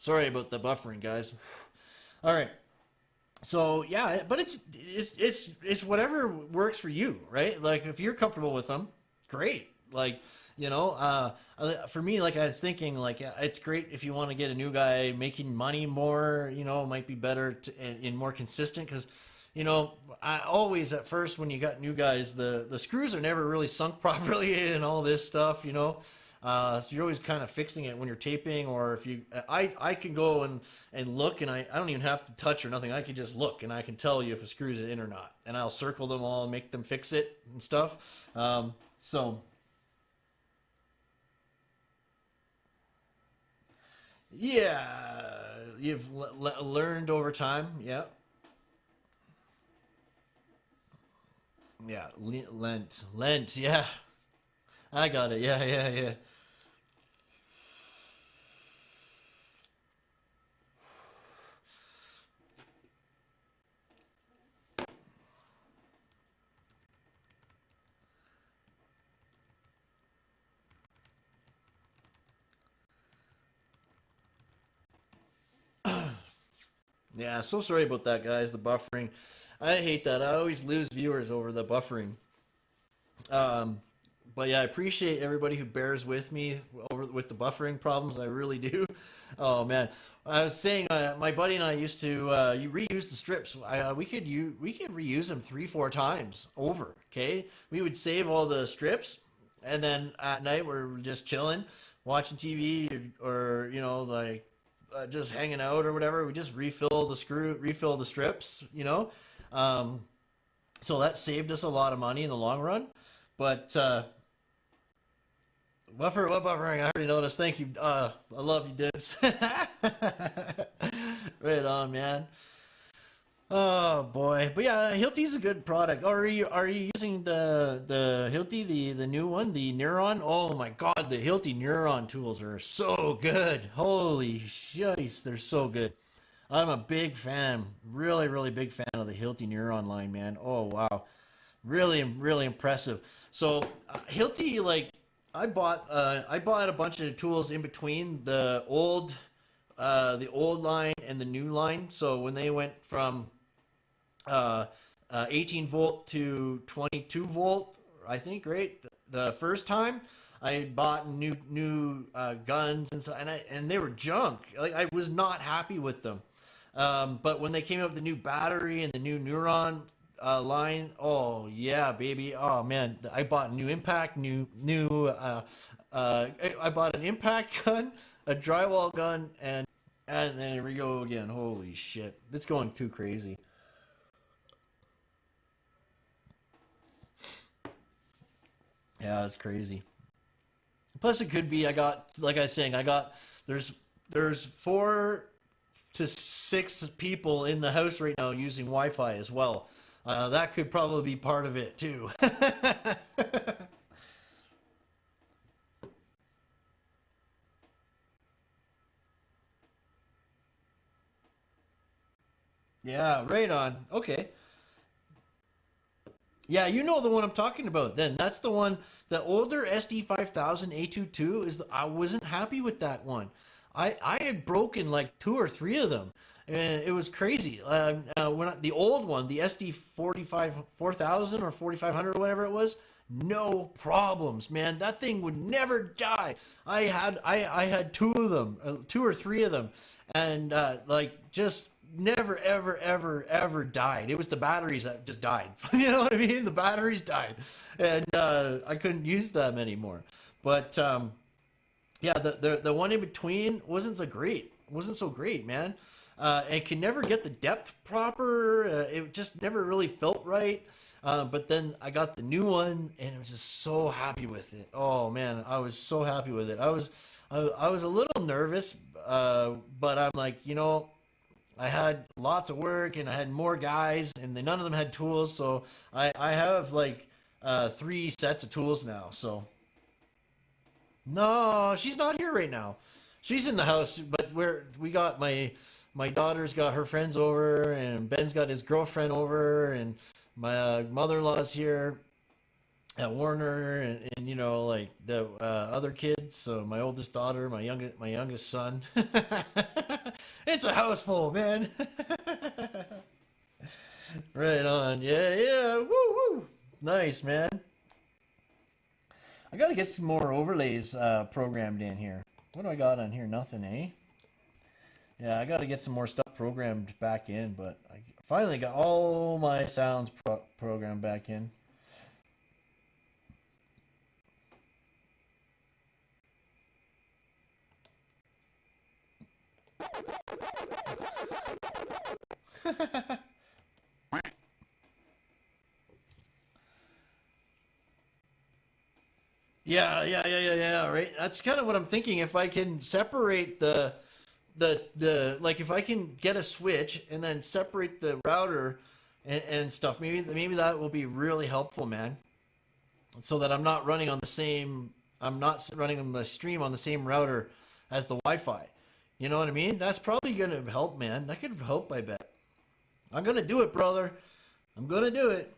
Sorry about the buffering, guys. All right. So yeah, but it's whatever works for you, right? Like if you're comfortable with them, great. Like, for me, like I was thinking, like it's great if you want to get a new guy making money more, it might be better and more consistent because, I always at first when you got new guys, the screws are never really sunk properly and all this stuff, so you're always kind of fixing it when you're taping, or if you, I can go and look, and I don't even have to touch or nothing. I can just look, and I can tell you if a screw's in or not, and I'll circle them all and make them fix it and stuff. So yeah, you've learned over time. Yeah. Yeah, Lent. Yeah, I got it. Yeah. Yeah, so sorry about that, guys. The buffering, I hate that. I always lose viewers over the buffering. But yeah, I appreciate everybody who bears with me with the buffering problems. I really do. Oh man, I was saying my buddy and I used to reuse the strips. We could reuse them 3-4 times over. Okay, we would save all the strips, and then at night we're just chilling, watching TV, or like just hanging out or whatever. We just refill the strips. So that saved us a lot of money in the long run. But what buffering? I already noticed. Thank you. I love you, Dibs. Right on, man. Oh boy, but yeah, Hilti's a good product. Are you using the Hilti, the new one, the Neuron? Oh my God, the Hilti Neuron tools are so good. Holy shice, they're so good. I'm a big fan, really big fan of the Hilti Neuron line, man. Oh wow, really impressive. So Hilti, like I bought a bunch of tools in between the old line and the new line. So when they went from 18 volt to 22 volt, I think, right? The first time I bought new guns and they were junk. Like I was not happy with them. But when they came up with the new battery and the new Neuron line, oh yeah, baby. Oh man, I bought a new impact, I bought an impact gun, a drywall gun, and then here we go again. Holy shit, it's going too crazy. Yeah, it's crazy. Plus, it could be there's 4 to 6 people in the house right now using Wi-Fi as well. That could probably be part of it too. Yeah, right on. Okay. Yeah, you know the one I'm talking about then. That's the one, the older SD5000 A22 I wasn't happy with that one. I had broken like 2 or 3 of them. And it was crazy. The old one, the SD 4000 or 4500 or whatever it was, no problems, man. That thing would never die. I had 2 of them, 2 or 3 of them, and just never ever died. It was the batteries that just died. You know what I mean? The batteries died, and I couldn't use them anymore. But yeah, the one in between wasn't so great. wasn't so great, man. And could never get the depth proper. It just never really felt right. But then I got the new one, and I was just so happy with it. Oh man, I was so happy with it. I was a little nervous, but I'm like, I had lots of work, and I had more guys, and none of them had tools. So I have like 3 sets of tools now. So no, she's not here right now. She's in the house, but we got my daughter's got her friends over, and Ben's got his girlfriend over, and my mother-in-law's here at Warner, and like the other kids. So my oldest daughter, my youngest son. It's a house full, man. Right on. Yeah. Woo woo. Nice, man. I gotta get some more overlays programmed in here. What do I got on here? Nothing, eh? Yeah, I gotta get some more stuff programmed back in, but I finally got all my sounds programmed back in. Yeah, right. That's kind of what I'm thinking. If I can separate the like, if I can get a switch and then separate the router and stuff, maybe that will be really helpful, man. So that I'm not running the stream on the same router as the Wi-Fi. You know what I mean? That's probably gonna help, man. That could help, I bet. I'm gonna do it, brother. I'm gonna do it.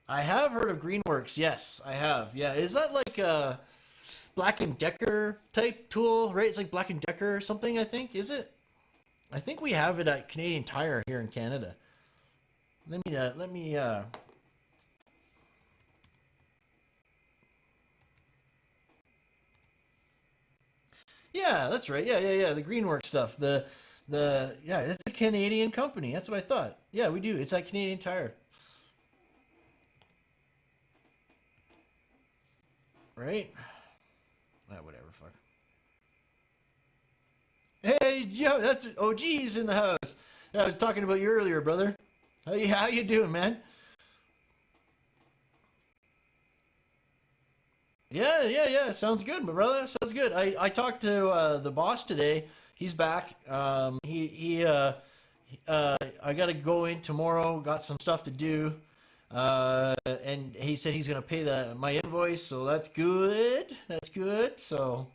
I have heard of Greenworks. Yes, I have. Yeah, is that like a Black & Decker type tool, right? It's like Black & Decker or something, I think. Is it? I think we have it at Canadian Tire here in Canada. Let me Yeah, that's right. Yeah. The Greenworks stuff. Yeah, it's a Canadian company. That's what I thought. Yeah, we do. It's at Canadian Tire. Right? Whatever, fuck. Hey, Joe, that's OG's in the house. I was talking about you earlier, brother. How you doing, man? Yeah. Sounds good, my brother. Sounds good. I talked to the boss today. He's back. I got to go in tomorrow. Got some stuff to do. And he said he's gonna pay my invoice, so that's good. That's good. So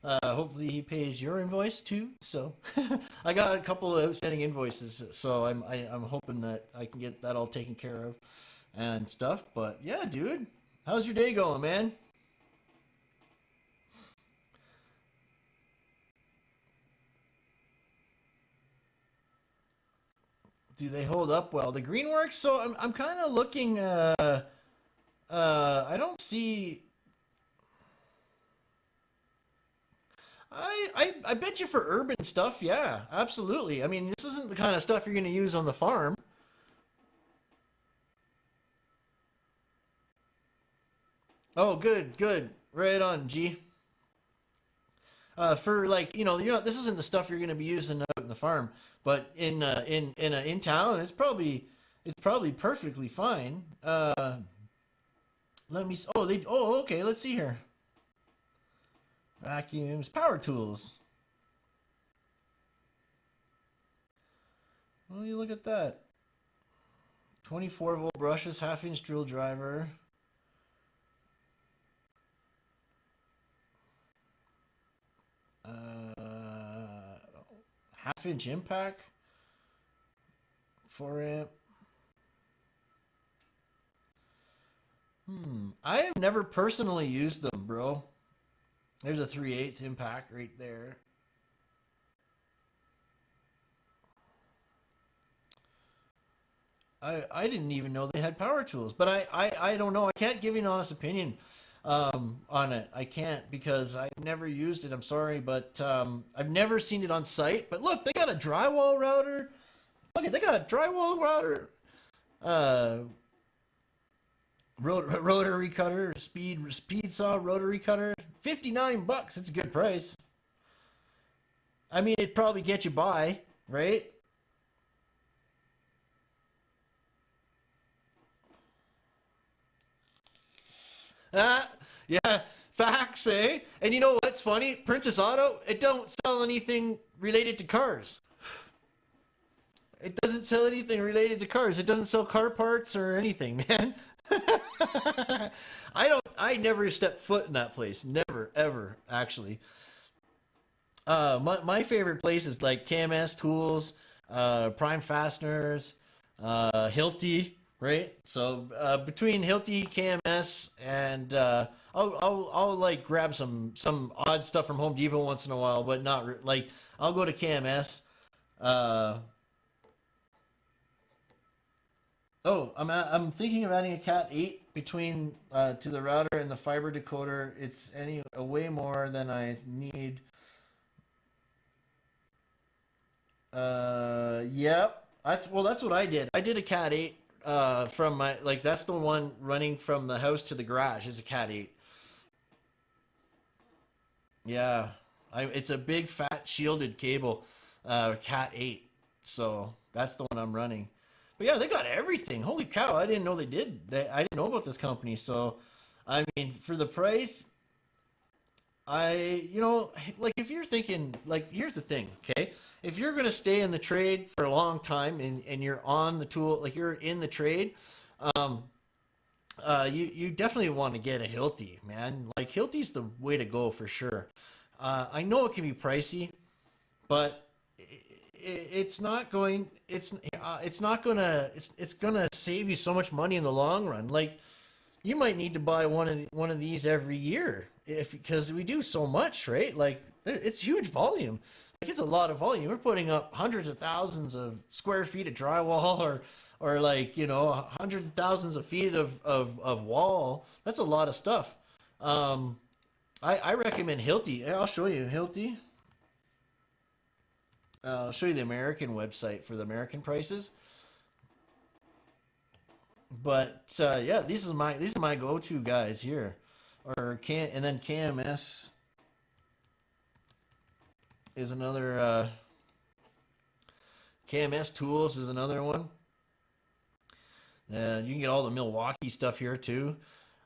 hopefully he pays your invoice too. So I got a couple of outstanding invoices, so I'm hoping that I can get that all taken care of and stuff. But yeah, dude, how's your day going, man? Do they hold up well? The Greenworks. So I'm kind of looking. I don't see. I bet you for urban stuff, yeah, absolutely. I mean, this isn't the kind of stuff you're going to use on the farm. Oh, good. Right on, G. For like, this isn't the stuff you're going to be using out in the farm, but in town, it's probably perfectly fine. Let me. Okay. Let's see here. Vacuums, power tools. Well, you look at that. 24-volt brushes, half-inch drill driver. Half-inch impact. 4-amp. I have never personally used them, bro. There's a 3/8 impact right there. I didn't even know they had power tools, but I don't know. I can't give you an honest opinion on it. I can't because I've never used it. I'm sorry, but I've never seen it on site. But look, they got a drywall router. Look, they got a drywall router. Rotary cutter, speed saw rotary cutter, $59. It's a good price. I mean, it'd probably get you by, right? Yeah, facts, eh? And you know what's funny? Princess Auto, it don't sell anything related to cars. It doesn't sell anything related to cars. It doesn't sell car parts or anything, man. I never stepped foot in that place. Never, ever, actually. My favorite place is like KMS Tools, Prime Fasteners, Hilti, right? So between Hilti, KMS, and I'll like grab some odd stuff from Home Depot once in a while, but not like I'll go to KMS. I'm thinking of adding a Cat 8 between to the router and the fiber decoder. It's way more than I need. Yep. That's what I did. I did a Cat 8 from my, like, that's the one running from the house to the garage is a Cat 8. Yeah. It's a big fat shielded cable, Cat 8. So that's the one I'm running. But yeah, they got everything. Holy cow, I didn't know they did. I didn't know about this company. So, I mean, for the price, like if you're thinking, like, here's the thing, okay? If you're going to stay in the trade for a long time and you're on the tool, like you're in the trade, you definitely want to get a Hilti, man. Like Hilti's the way to go for sure. I know it can be pricey, but it's gonna save you so much money in the long run. Like you might need to buy one of these every year because we do so much, right? Like it's huge volume. Like it's a lot of volume. We're putting up hundreds of thousands of square feet of drywall or like, hundreds of thousands of feet of wall. That's a lot of stuff. I recommend Hilti. I'll show you Hilti. I'll show you the American website for the American prices. But yeah, these are my go-to guys here. And then KMS is another. KMS Tools is another one. You can get all the Milwaukee stuff here too.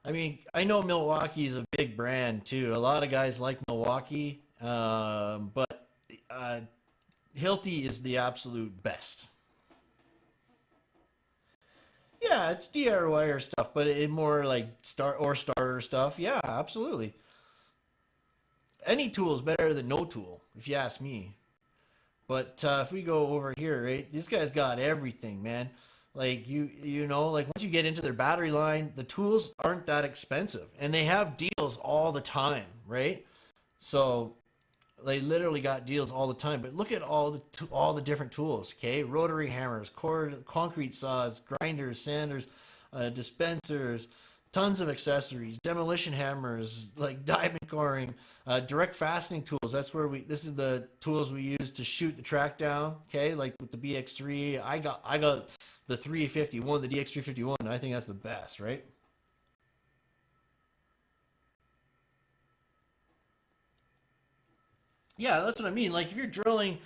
I mean, I know Milwaukee is a big brand too. A lot of guys like Milwaukee, but Hilti is the absolute best. Yeah, it's DIY stuff, but it more like starter stuff. Yeah, absolutely. Any tool is better than no tool, if you ask me. But if we go over here, right, these guys got everything, man. Like like once you get into their battery line, the tools aren't that expensive, and they have deals all the time, right? So they literally got deals all the time. But look at all the different tools, okay? Rotary hammers, concrete saws, grinders, sanders, dispensers, tons of accessories, demolition hammers, like diamond coring, direct fastening tools. This is the tools we use to shoot the track down, okay? Like with the BX3, I got the 351, the DX351. I think that's the best, right? Yeah, that's what I mean. Like if you're drilling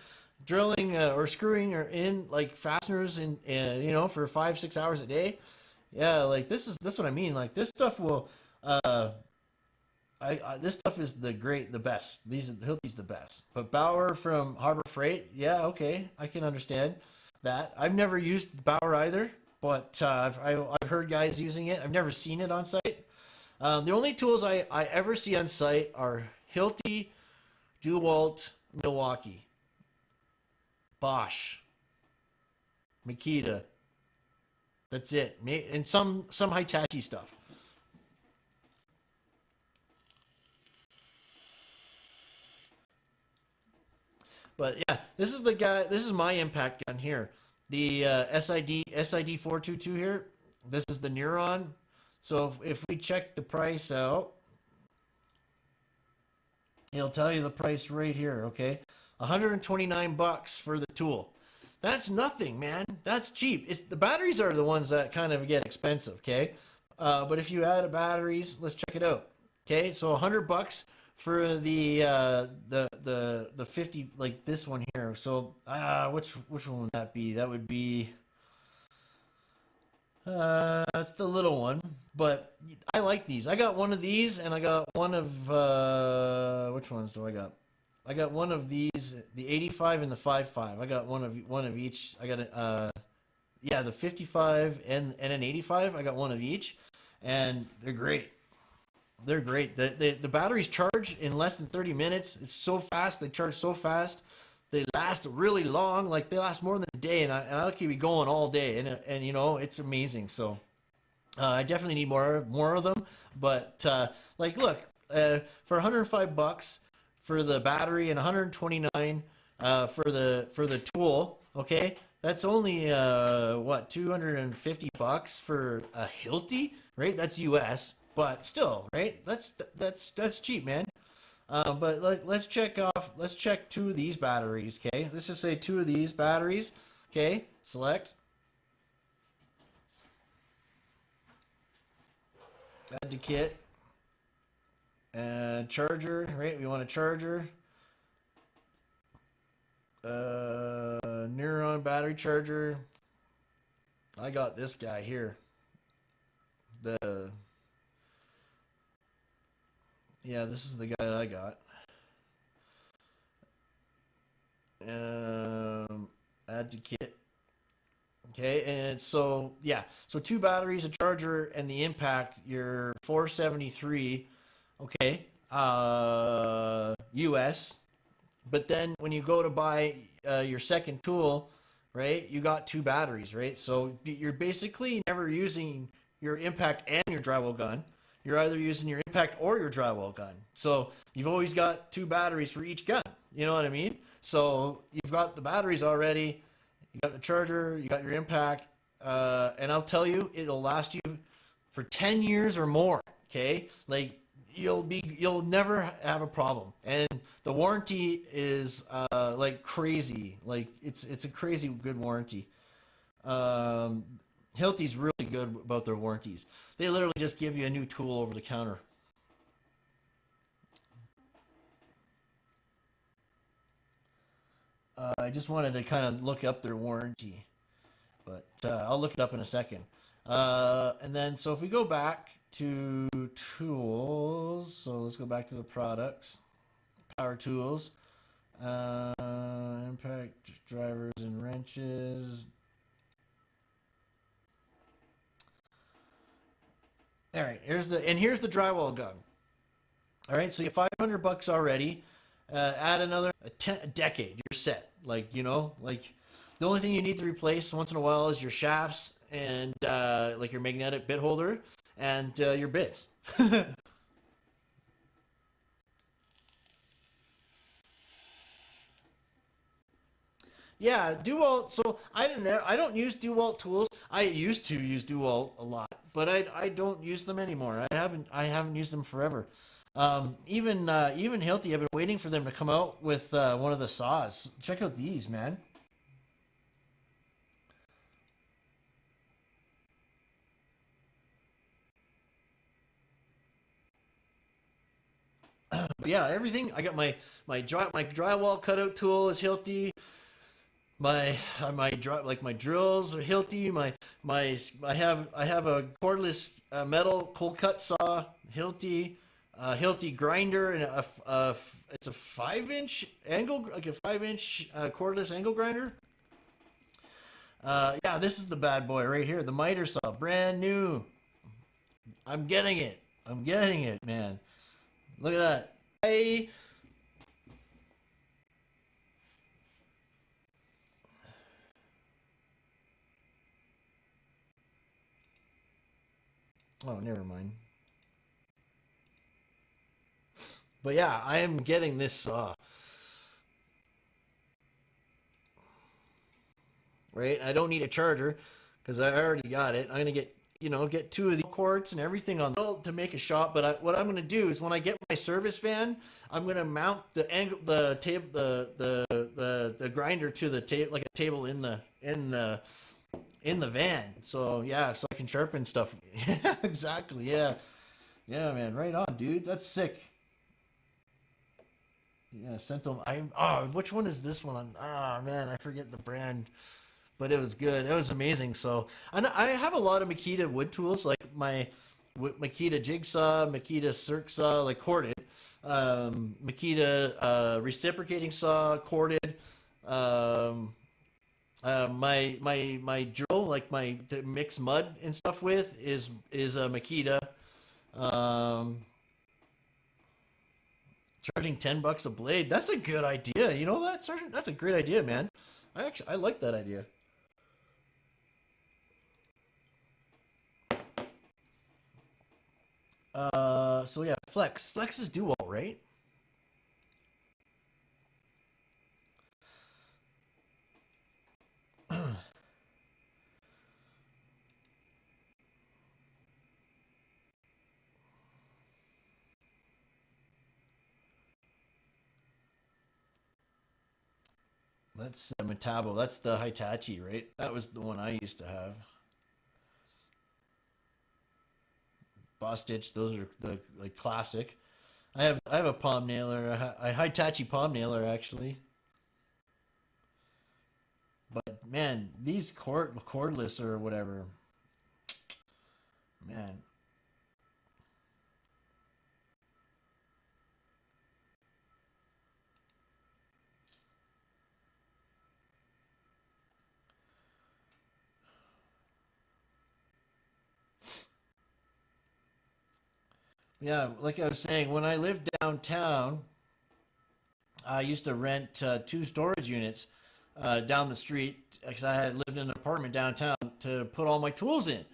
or screwing or in like fasteners in for 5-6 hours a day, yeah, like that's what I mean. Like this stuff will this stuff is the best. Hilti's the best. But Bauer from Harbor Freight, yeah, okay, I can understand that. I've never used Bauer either, but I've heard guys using it. I've never seen it on site. The only tools I ever see on site are Hilti, DeWalt, Milwaukee, Bosch, Makita. That's it. And some Hitachi stuff. But yeah, this is the guy. This is my impact gun here. The SID 422 here. This is the Neuron. So if we check the price out, it'll tell you the price right here, okay? $129 for the tool. That's nothing, man. That's cheap. The batteries are the ones that kind of get expensive, okay? But if you add batteries, let's check it out. Okay, so $100 for the the 50, like this one here. So which one would that be? That would be it's the little one. But I like these. I got one of these, and I got one of which ones do I got? I got one of these, the 85 and the 55. I got one of each. I got yeah, the 55 and an 85. I got one of each, and they're great. They're great. The batteries charge in less than 30 minutes. It's so fast. They charge so fast. They last really long. Like they last more than a day, and I'll keep it going all day. And you know, it's amazing. So I definitely need more of them. But like, look, for $105 for the battery and $129 for the tool. Okay, that's only what, $250 for a Hilti, right? That's US. But still, right? That's cheap, man. But let's check 2 of these batteries, okay? Let's just say 2 of these batteries, okay? Select. Add to kit. Charger, right? We want a charger. Neuron battery charger. I got this guy here. Yeah, this is the guy that I got. Add to kit. Okay, and so, yeah. So 2 batteries, a charger, and the impact, you're $473, okay, US. But then when you go to buy your second tool, right, you got 2 batteries, right? So you're basically never using your impact and your drywall gun. You're either using your impact or your drywall gun. So you've always got 2 batteries for each gun. You know what I mean? So you've got the batteries already. You got the charger. You got your impact. And I'll tell you, it'll last you for 10 years or more. Okay? Like you'll never have a problem. And the warranty is like crazy. Like it's a crazy good warranty. Hilti's really good about their warranties. They literally just give you a new tool over the counter. I just wanted to kind of look up their warranty, but I'll look it up in a second. And then, so if we go back to tools, so let's go back to the products, power tools, impact drivers and wrenches. All right, here's the drywall gun. All right, so you have $500 already. Add another a decade, you're set. Like, you know, like the only thing you need to replace once in a while is your shafts and like your magnetic bit holder and your bits. Yeah, DeWalt. So I don't use DeWalt tools. I used to use DeWalt a lot, but I don't use them anymore. I haven't used them forever. Even Hilti, I've been waiting for them to come out with one of the saws. Check out these, man. But yeah, everything. I got my drywall cutout tool is Hilti. My drills are Hilti. I have a cordless metal cold cut saw, Hilti. Hilti grinder and it's a 5-inch angle, like a 5-inch cordless angle grinder. Yeah, this is the bad boy right here, the miter saw, brand new. I'm getting it, man. Look at that. Oh, never mind. But yeah, I am getting this saw. Right? I don't need a charger because I already got it. I'm going to get 2 of the quartz and everything on to make a shop. But what I'm going to do is when I get my service van, I'm going to mount the grinder to the table, like a table in the van. So yeah, so I can sharpen stuff. Exactly. Yeah. Yeah, man. Right on, dudes. That's sick. Yeah, sent them. Which one is this one? Man, I forget the brand, but it was good. It was amazing. So, and I have a lot of Makita wood tools, like my Makita jigsaw, Makita circ saw, like corded, Makita reciprocating saw, corded. Um, my drill, like to mix mud and stuff with, is a Makita. Um, Charging $10 a blade. That's a good idea. You know that, Sergeant? That's a great idea, man. I like that idea. So yeah, Flex. Flex is dual, right? That's Metabo. That's the Hitachi, right? That was the one I used to have. Boss Stitch. Those are the like classic. I have a palm nailer, a Hitachi palm nailer actually. But man, these cordless or whatever, man. Yeah, like I was saying, when I lived downtown, I used to rent two storage units down the street because I had lived in an apartment downtown to put all my tools in.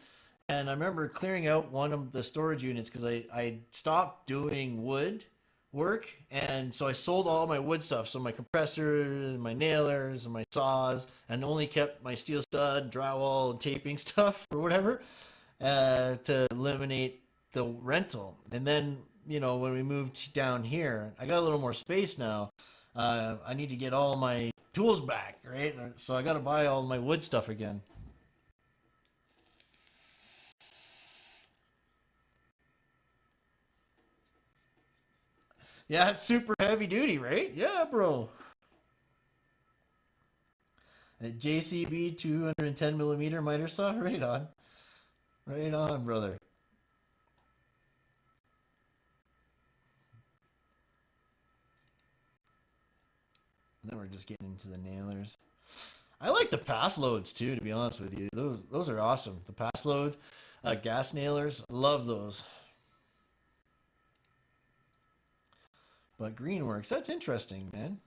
And I remember clearing out one of the storage units because I stopped doing wood work. And so I sold all my wood stuff. So my compressors, my nailers, and my saws, and only kept my steel stud, drywall, and taping stuff or whatever to eliminate the rental. And then, when we moved down here, I got a little more space now. I need to get all my tools back, right? So I got to buy all my wood stuff again. Yeah, it's super heavy duty, right? Yeah, bro. A JCB 210 millimeter miter saw, right on. Right on, brother. Then we're just getting into the nailers. I like the pass loads too, to be honest with you. Those are awesome. The pass load, gas nailers, love those. But Greenworks, that's interesting, man.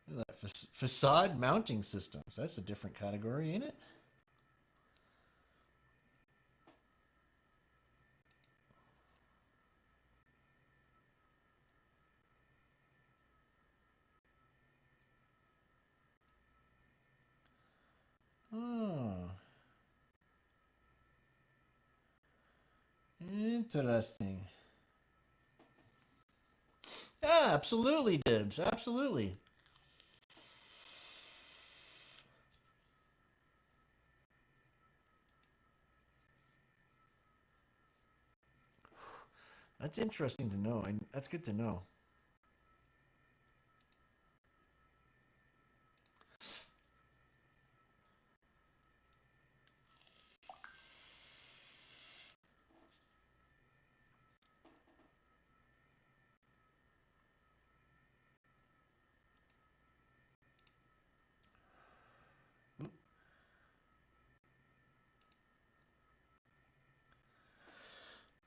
Look at that facade mounting systems. That's a different category, ain't it? Oh, interesting. Yeah, absolutely, Dibs. Absolutely. That's interesting to know. That's good to know.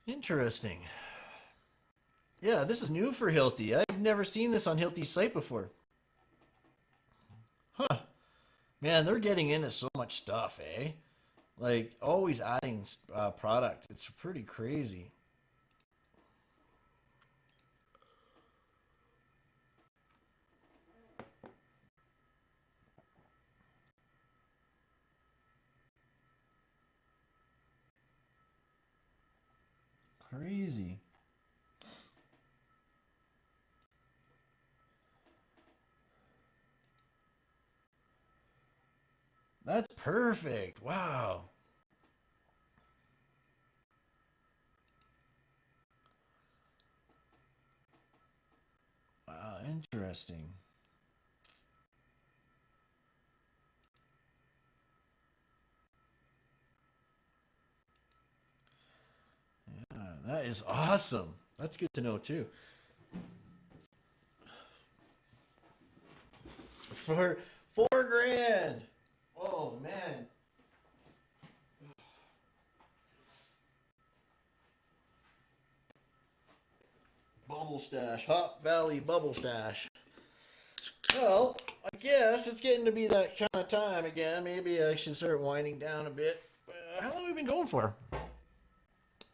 Interesting. Yeah, this is new for Hilti. I've never seen this on Hilti's site before. Huh. Man, they're getting into so much stuff, eh? Like, always adding product. It's pretty crazy. Crazy. That's perfect. Wow. Wow, interesting. Yeah, that is awesome. That's good to know too. For $4,000. Oh man. Bubble stash, Hot Valley bubble stash. Well, I guess it's getting to be that kind of time again. Maybe I should start winding down a bit. How long have we been going for?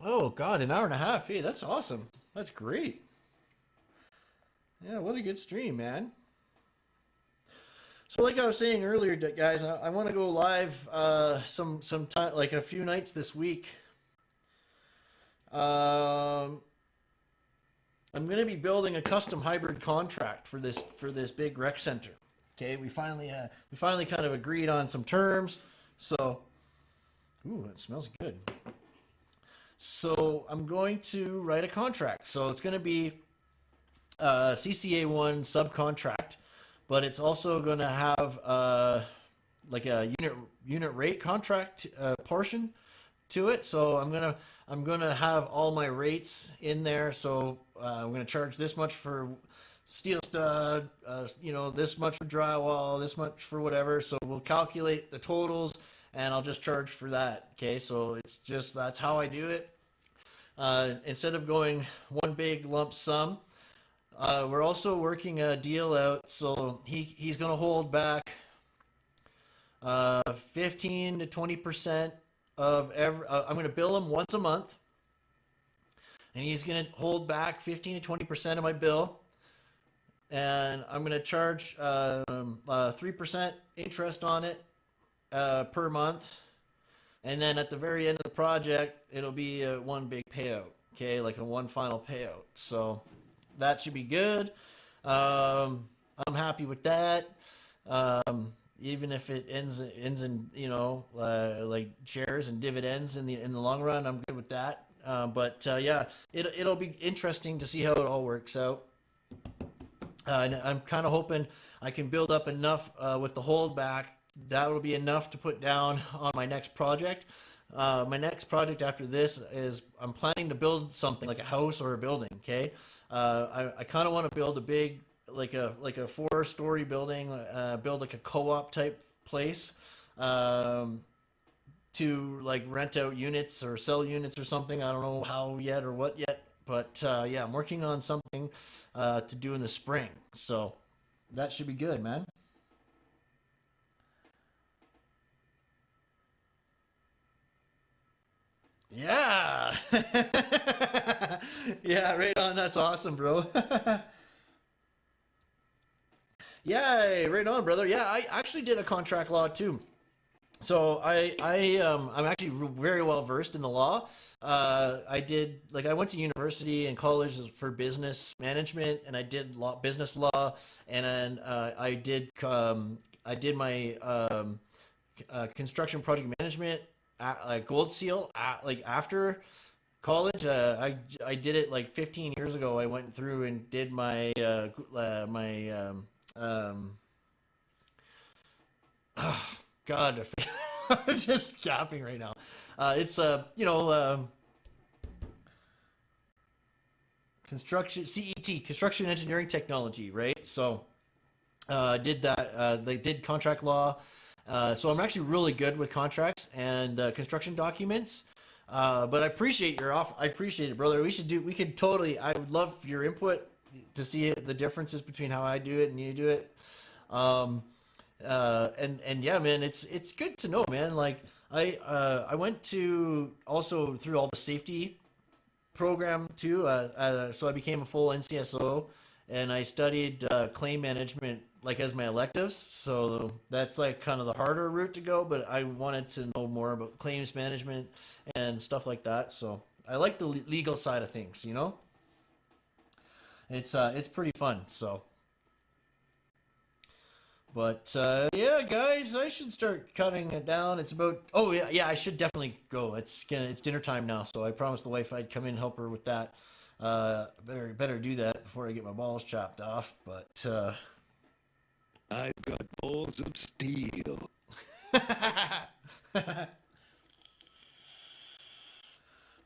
Oh God, an hour and a half. Hey, that's awesome. That's great. Yeah, what a good stream, man. So, like I was saying earlier, guys, I want to go live some time, like a few nights this week. I'm going to be building a custom hybrid contract for this big rec center. Okay, we finally kind of agreed on some terms. So, ooh, it smells good. So I'm going to write a contract. So it's going to be CCA1 subcontract, but it's also going to have like a unit rate contract portion to it. So I'm gonna have all my rates in there. So I'm gonna charge this much for steel stud, this much for drywall, this much for whatever. So we'll calculate the totals, and I'll just charge for that. Okay, so that's how I do it. Instead of going one big lump sum, we're also working a deal out. So he's gonna hold back 15 to 20% of every. I'm going to bill him once a month, and he's going to hold back 15 to 20% of my bill, and I'm going to charge 3% interest on it per month, and then at the very end of the project, it'll be one big payout. Okay, like a one final payout. So that should be good. I'm happy with that. Even if it ends in like shares and dividends in the long run, I'm good with that. But yeah, it'll be interesting to see how it all works out. And I'm kind of hoping I can build up enough with the holdback. That will be enough to put down on my next project. My next project after this is I'm planning to build something like a house or a building. Okay, I kind of want to build a big like a 4-story building, build like a co-op type place to like rent out units or sell units or something. I don't know how yet or what yet, but yeah, I'm working on something to do in the spring. So that should be good, man. Yeah. Yeah, right on. That's awesome, bro. Yeah, right on, brother. Yeah, I actually did a contract law too. So I'm actually very well versed in the law. I went to university and college for business management, and I did business law, and then I did my construction project management gold seal after college. I did it like 15 years ago. I went through and did my oh, God, I'm just gapping right now. It's construction CET, construction engineering technology, right? So I did that. They did contract law. So I'm actually really good with contracts and construction documents. But I appreciate your offer. I appreciate it, brother. We could totally. I would love your input to see the differences between how I do it and you do it. And yeah, man, it's good to know, man. Like I went to also through all the safety program too. So I became a full NCSO, and I studied claim management like as my electives. So that's like kind of the harder route to go, but I wanted to know more about claims management and stuff like that. So I like the legal side of things, you know. It's pretty fun. So But yeah, guys, I should start cutting it down. It's about I should definitely go. It's dinner time now, so I promised the wife I'd come in and help her with that. Better do that before I get my balls chopped off. But I've got balls of steel.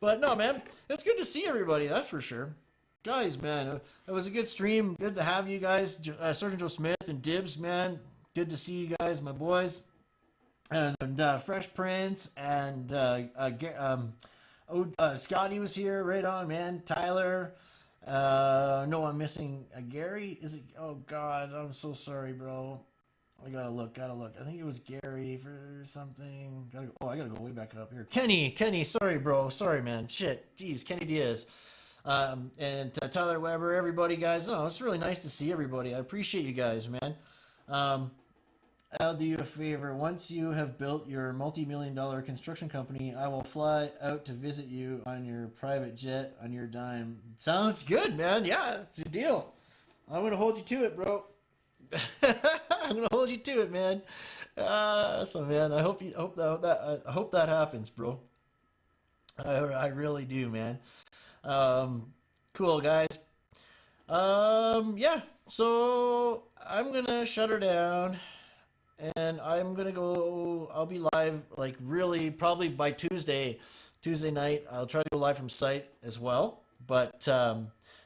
but no, man, it's good to see everybody. That's for sure. Guys, man, it was a good stream. Good to have you guys, Sergeant Joe Smith and Dibs, man. Good to see you guys, my boys, and Fresh Prince and Scotty was here. Right on, man. Tyler. No, I'm missing Gary. Is it? Oh God, I'm so sorry, bro. I gotta look. I think it was Gary for something. I gotta go way back up here. Kenny. Sorry, bro. Sorry, man. Shit. Jeez, Kenny Diaz. And Tyler Weber, everybody, guys. Oh, it's really nice to see everybody. I appreciate you guys, man. I'll do you a favor. Once you have built your multi-million-dollar construction company, I will fly out to visit you on your private jet on your dime. Sounds good, man. Yeah, it's a deal. I'm gonna hold you to it, bro. I'm gonna hold you to it, man. So, man, I hope that happens, bro. I really do, man. Cool, guys. Yeah, so I'm gonna shut her down and I'm gonna go. I'll be live, like, really probably by Tuesday night. I'll try to go live from site as well, but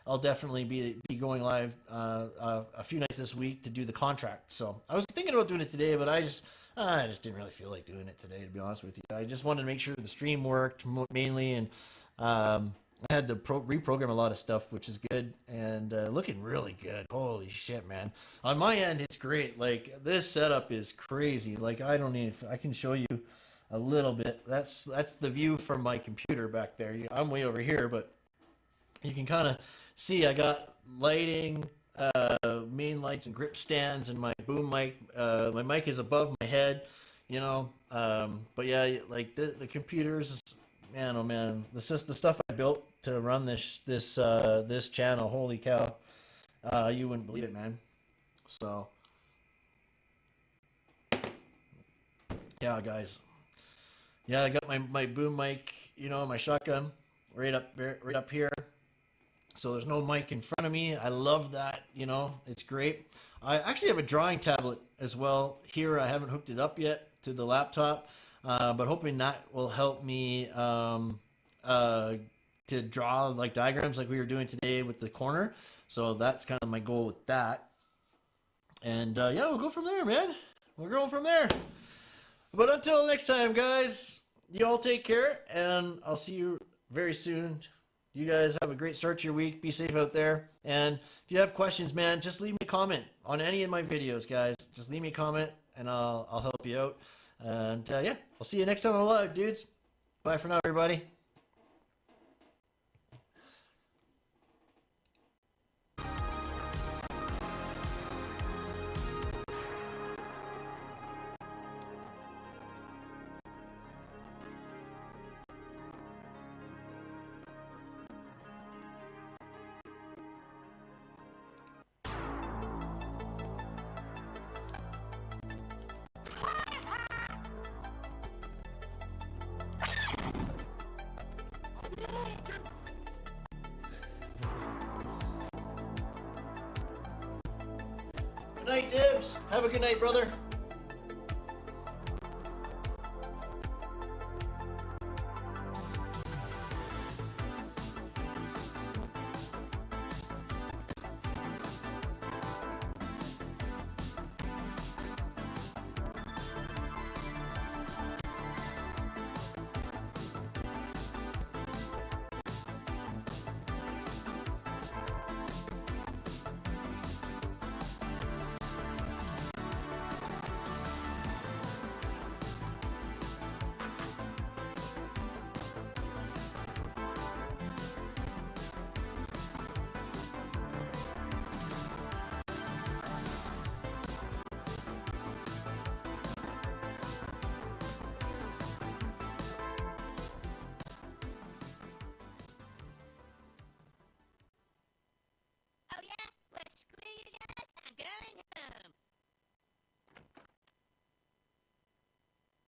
I'll definitely be going live a few nights this week to do the contract. So I was thinking about doing it today, but I just didn't really feel like doing it today, to be honest with you. I just wanted to make sure the stream worked mainly, and I had to reprogram a lot of stuff, which is good, and looking really good. Holy shit, man. On my end, it's great. Like, this setup is crazy. Like, I can show you a little bit. That's the view from my computer back there. I'm way over here, but you can kind of see I got lighting, main lights and grip stands, and my boom mic. My mic is above my head, you know. But yeah, like the computers, man, oh man, the stuff I built to run this channel. Holy cow, you wouldn't believe it, man. So yeah, guys. Yeah, I got my boom mic, you know, my shotgun right up here. So there's no mic in front of me. I love that, you know, it's great. I actually have a drawing tablet as well here. I haven't hooked it up yet to the laptop, but hoping that will help me to draw like diagrams like we were doing today with the corner. So that's kind of my goal with that. And yeah, we'll go from there, man. We're going from there. But until next time, guys, you all take care, and I'll see you very soon. You guys have a great start to your week. Be safe out there. And if you have questions, man, just leave me a comment on any of my videos, guys. Just leave me a comment, and I'll help you out. And yeah, I'll see you next time on live, dudes. Bye for now, everybody. Good night, Dibs. Have a good night, brother.